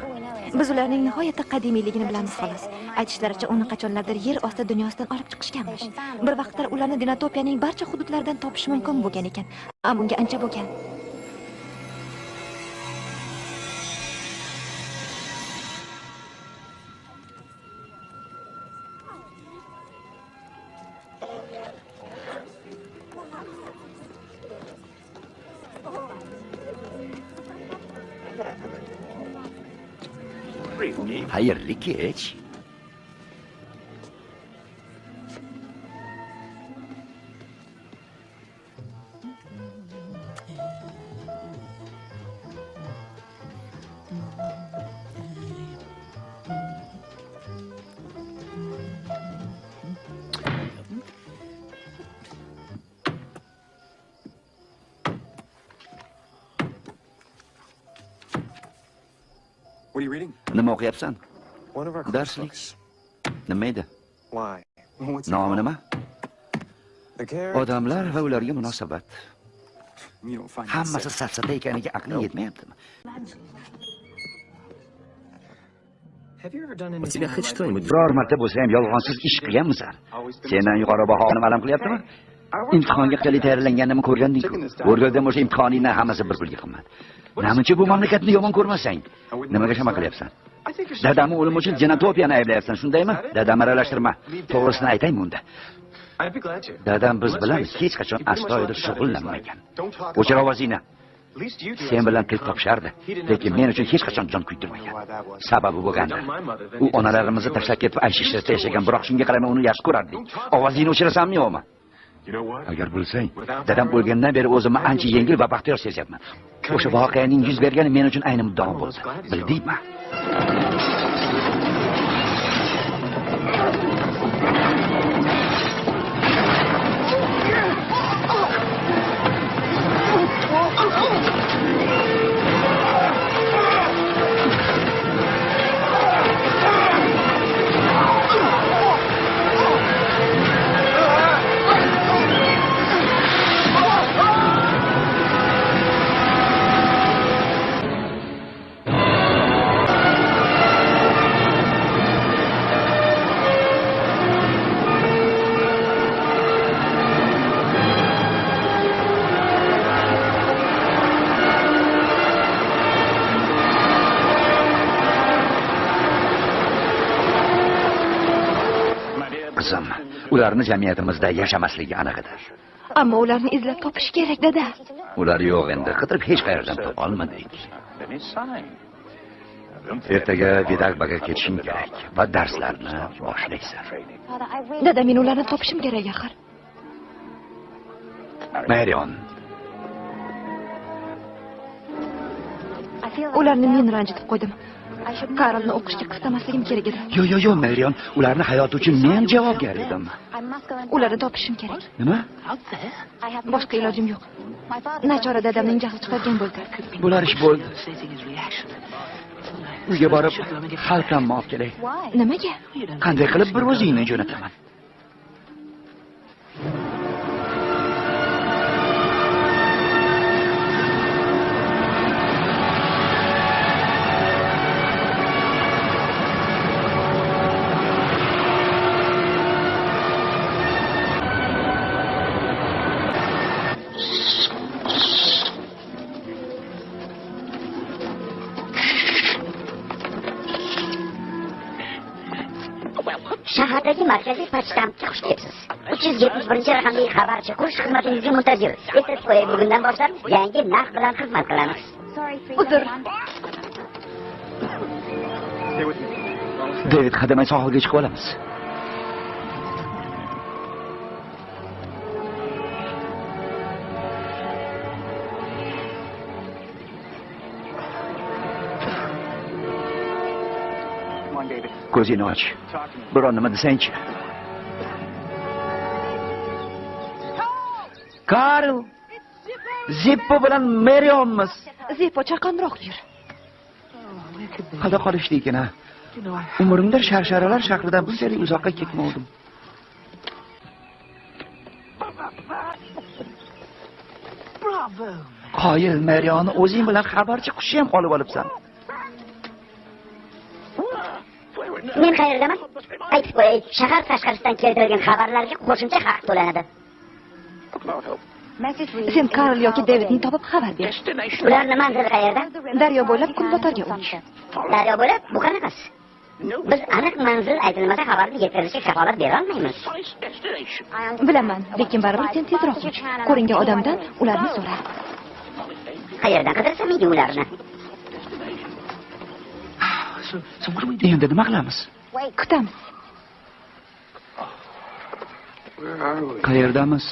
Speaker 2: Biz ularning nihoyatda qadimiyligini bilamiz xolos. Aytishlaricha, uni qachonlardir yer osti dunyosidan olib chiqishganmish. Bir vaqtlar ularni dinotopiyaning barcha hududlaridan topish mumkin bo'lgan ekan. Ammo bunga ancha bo'lgan.
Speaker 1: Xayrli kech. Nima o'qiyapsan? Darslik. Nima edi? Nomi nima? Odamlar va ularga munosabat. Hammasi safsata ekaniga aqling yetmayaptimi?
Speaker 5: У тебя хоть что-нибудь...
Speaker 1: Biror marta bo'lsa ham yolg'onsiz ish qilganmisan? Sendan yuqori bahoni ma'lum qilyaptimi? Imtihonga qanday tayyorlanganimni ko'rganding-ku. O'rgildan o'sha imkoningdan hammasi bir pulga qimmat. Namuncha bu mamlakatni yomon ko'rmasang, nimaga shama qilyapsan? Dadamni o'limi uchun Genotopiyani ayblayapsan, shundaymi? Dadamni aralashtirma. To'g'risini aytaymi unda? Dadam biz bilan hech qachon astoydil shug'ullanmagan. O'chir ovozingni. Sen bilan til topishardi, lekin men uchun hech qachon jon kuydirmagan. Sababi bo'lganda, u onalarimizni tashlab ketib aysh-ishratda yashagan, biroq shunga qaramay uni yaxshi ko'rardik. Ovozingni o'chirasanmi yo'qmi? Agar bilsang, dadam o'lgandan beri o'zimni ancha yengil va baxtiyor sezyapman. O'sha voqeaning yuz bergani men uchun ayni muddao bo'ldi. Bildingmi? Ularni jamiyatimizda yashamasligi aniq edi.
Speaker 2: Ammo ularni izlab topish kerak, dada.
Speaker 1: Ular yo'q endi, qidirib hech qayerdan topa olmadik. Ertaga Vidagbaga ketishim kerak va darslarni boshlaysan.
Speaker 2: Dada, men ularni topishim kerak axir.
Speaker 1: Marion,
Speaker 2: ularni men ranjitib qo'ydim. Karolni o'qishga qistamasligim kerak edi.
Speaker 1: Yo'q, Marion, ularni hayoti uchun men javobgar edim.
Speaker 2: Ularni topishim kerak.
Speaker 1: Nima?
Speaker 2: Boshqa ilojim yo'q. Nachora dadamning jahli chiqargan bo'ldi.
Speaker 1: Bular ish bo'ldi. Uyga borib, xaltamni olib kelay.
Speaker 2: Nimaga?
Speaker 1: Qanday qilib bir o'zingni jo'nataman?
Speaker 6: Shahardagi markaziy pochtaga xush kelibsiz. 371-raqamli xabarchi qurish xizmatingizga muntazir. Eslatib qo'yay, bugundan boshlab yangi narx bilan xizmat qilamiz.
Speaker 2: Uzr.
Speaker 1: David, hadamay sohilga chiqib olamiz. Ko'zingni och. Biror nima desangchi. Karl! Zippo bilan Marionmiz.
Speaker 2: Zippo chaqanroq yur.
Speaker 1: Qada qolishdi ekan. Umrimda Sharsharalar shahridan bunchalik uzoqqa ketmovdim. Qoyil, Marionni o'zing bilan xabarchi qushni ham olib olibsan.
Speaker 6: Men qayerdaman? Aytib qo'yay, shahar tashqarisidan keltirilgan xabarlarga qo'shimcha haq to'lanadi.
Speaker 2: Sen Karl yoki Davidni topib xabar ber.
Speaker 6: Ularning manzili qayerda?
Speaker 2: Daryo bo'ylab kunbotarga o'tish.
Speaker 6: Daryo bo'ylab bu qanaqasi? Biz aniq manzil aytilmasa xabarni yetkazishga kafolat bera olmaymiz.
Speaker 2: Bilaman, lekin baribir sen tezroq uch. Ko'ringan odamdan ularni so'ra.
Speaker 6: Qayerdan qidirsam edi ularni?
Speaker 1: Endi nima qilamiz?
Speaker 2: Kutamiz.
Speaker 1: Qayerdamiz?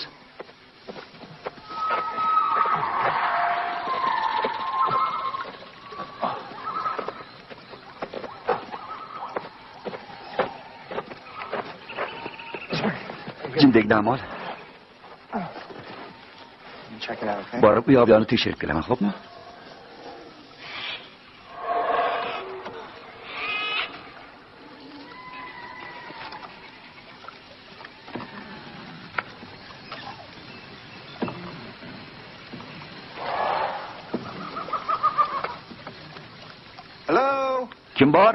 Speaker 1: Jindek dam ol. Borib u yoqlarni tekshirib kelaman, xo'pmi? Kim bor?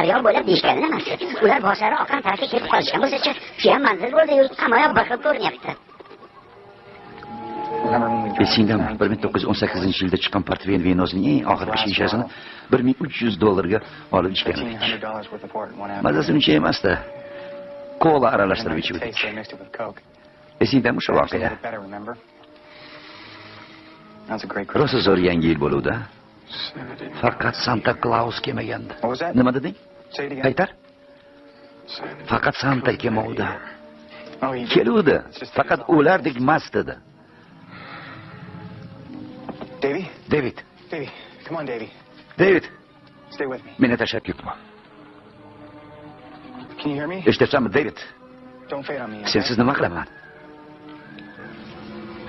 Speaker 6: daryo bo'ylab deyishganini emas. Ular boshlari oqqan tarafga ketib qolishgan bo'lsa-chi, shu ham manzil bo'ldi-yu, qamoq boshqa ko'rinyapti.
Speaker 1: Esingdami? 1918-yilda chiqqan Portvein vinosining eng oxirgi shishasini $1300 olib ichgan edik. Mazasi uncha emas-da. Kola aralashtirib ichib edik. Esingdami shu voqea? Rosa zo'r yangi yil bo'luvdi. Faqat Santa Claus kelmagandi. Nima deding? Qaytar? Faqat Santa kelmovdi. Keluvdi, faqat o'lardek mast edi. David.
Speaker 5: Come on, Davy.
Speaker 1: David,
Speaker 5: Stay with me.
Speaker 1: meni tashlab ketma.
Speaker 5: Can you hear me?
Speaker 1: Eshitasanmi, David?
Speaker 5: Don't fade on me.
Speaker 1: Sensiz nima qilaman?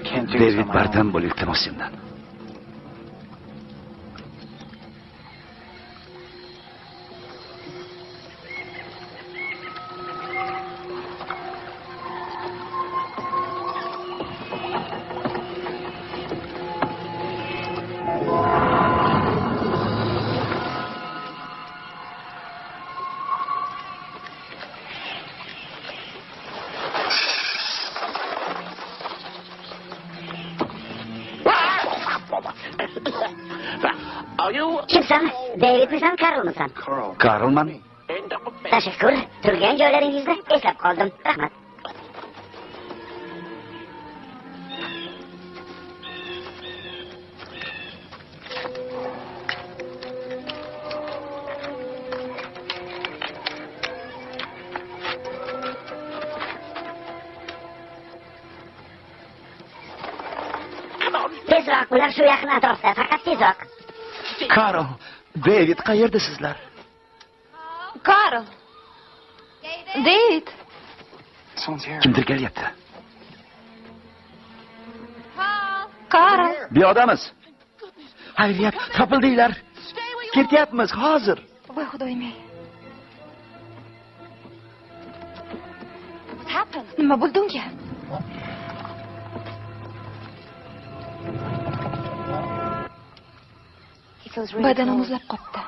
Speaker 5: Can't do this
Speaker 1: David,
Speaker 5: on my
Speaker 1: bardam
Speaker 5: own.
Speaker 1: bo'l, iltimos sendan.
Speaker 6: Kimsan? Davidmisan, Karlmisan?
Speaker 5: Carl.
Speaker 1: Karlman,
Speaker 6: Tashakkur. Turgan joylaringizda eslab qoldim. Rahmat. Tezroq, ular shu yaqin atrofda, faqat tezroq.
Speaker 1: Karl, David, qayerda sizlar?
Speaker 2: Karl. David.
Speaker 5: Someone's here.
Speaker 1: Kimdir kelyapti?
Speaker 2: Karl.
Speaker 1: Bu odamiz. Hayriyat, topildinglar. Ketyapmiz hozir.
Speaker 2: Voy xudoyim. Nima bo'ldi unga? Badani muzlab qopti.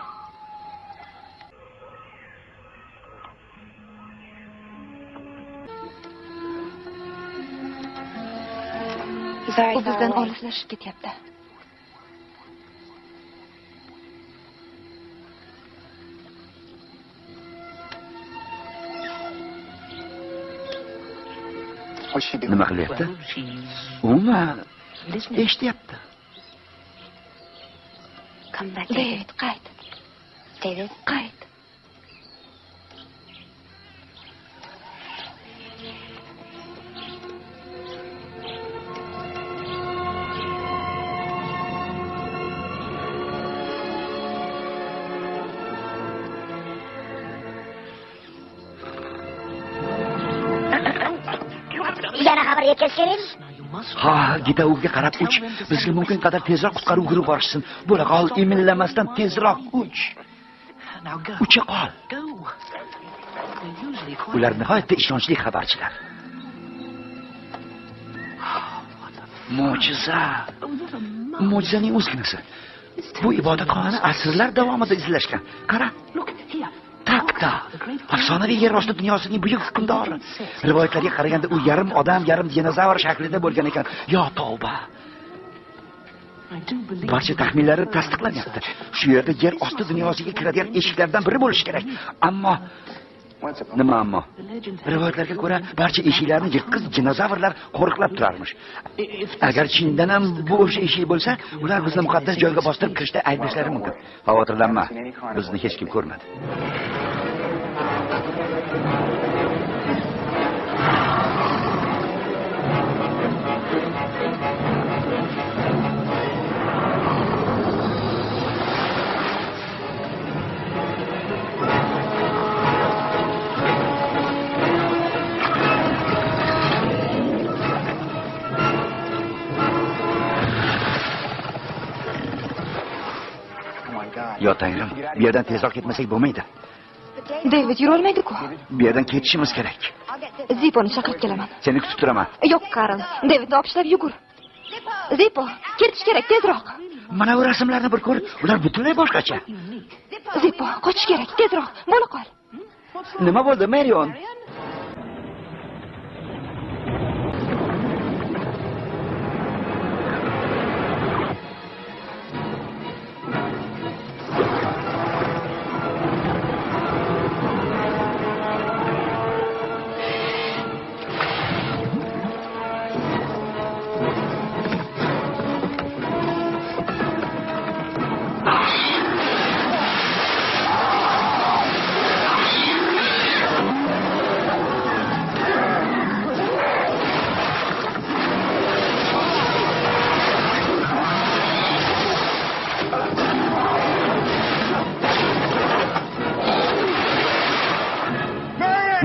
Speaker 2: U bizdan olislashib ketyapti.
Speaker 5: What's she doing?
Speaker 1: Nima qilyapti? Umi eshityapti.
Speaker 2: David, qayt. David, qayt.
Speaker 6: Yana xabar yetkazish kerak?
Speaker 1: Ha, gitavga qarab uch. Bizga mumkin qadar tezroq qutqaruv guruhi borishsin. Bo'la qol, emillamasdan tezroq uch. Ucha qol. Ular nihoyatda ishonchli xabarchilar. Mo'jiza. Mo'jizaning o'zginasi. Bu ibodatxonani asrlar davomida izlashgan. Qara. Takta. Afsonaviy yer osti dunyosining buyuk hukmdori. Rivoyatlarga qaraganda u yarim odam, yarim dinozavr shaklida bo'lgan ekan. Yo tavba. Barcha taxminlari tasdiqlanyapti. Shu yerda yer osti dunyosiga kiradigan eshiklardan biri bo'lishi kerak. Ammo nima ammo? Rivoyatlarga ko'ra, barcha eshiklarni yirtqich dinozavrlar qo'riqlab turarmish. Agar chindan ham bu o'sha eshik bo'lsa, ular bizni muqaddas joyga bostirib kirishda ayblashlari mumkin. Xavotirlanma. Bizni hech kim ko'rmadi. Yo tangrim, bu yerdan tezroq ketmasak bo'lmaydi.
Speaker 2: David yurolmaydi-ku.
Speaker 1: Bu yerdan ketishimiz kerak.
Speaker 2: Ziponi chaqirib kelaman.
Speaker 1: Seni kutib turaman.
Speaker 2: Yo'q, Karl. Davidni opichlab yugur. Zipo, ketish kerak, tezroq.
Speaker 1: Mana bu rasmlarni bir ko'r, ular butunlay boshqacha.
Speaker 2: Zipo, qochish kerak, tezroq. Bo'la qol.
Speaker 1: Nima bo'ldi, Marion?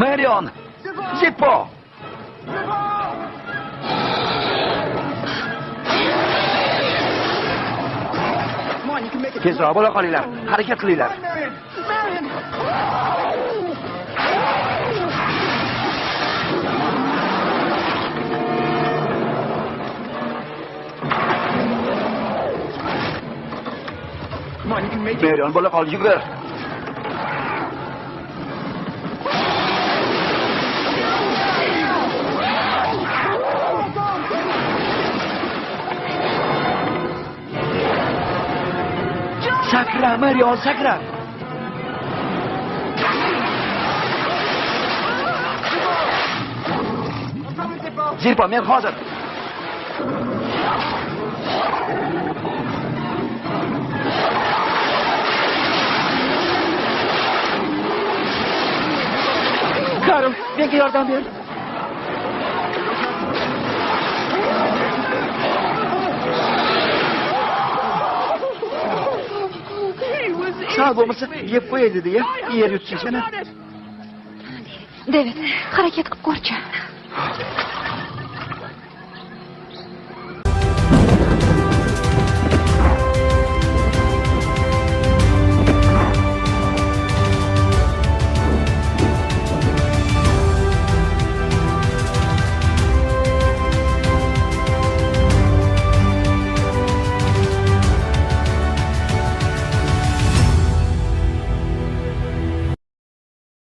Speaker 1: Marion! Zippo! Tezroq bo'la qolinglar. Harakat qilinglar. Marion, bo'la qol, yugur. Sakra, Marion, sakra! Zippo, men hozir. Karl, menga yordam ber. Sal bo'lmasa, yeb qo'yay dedi-ya. Yer yutsin seni.
Speaker 2: David, harakat qilib ko'rchi.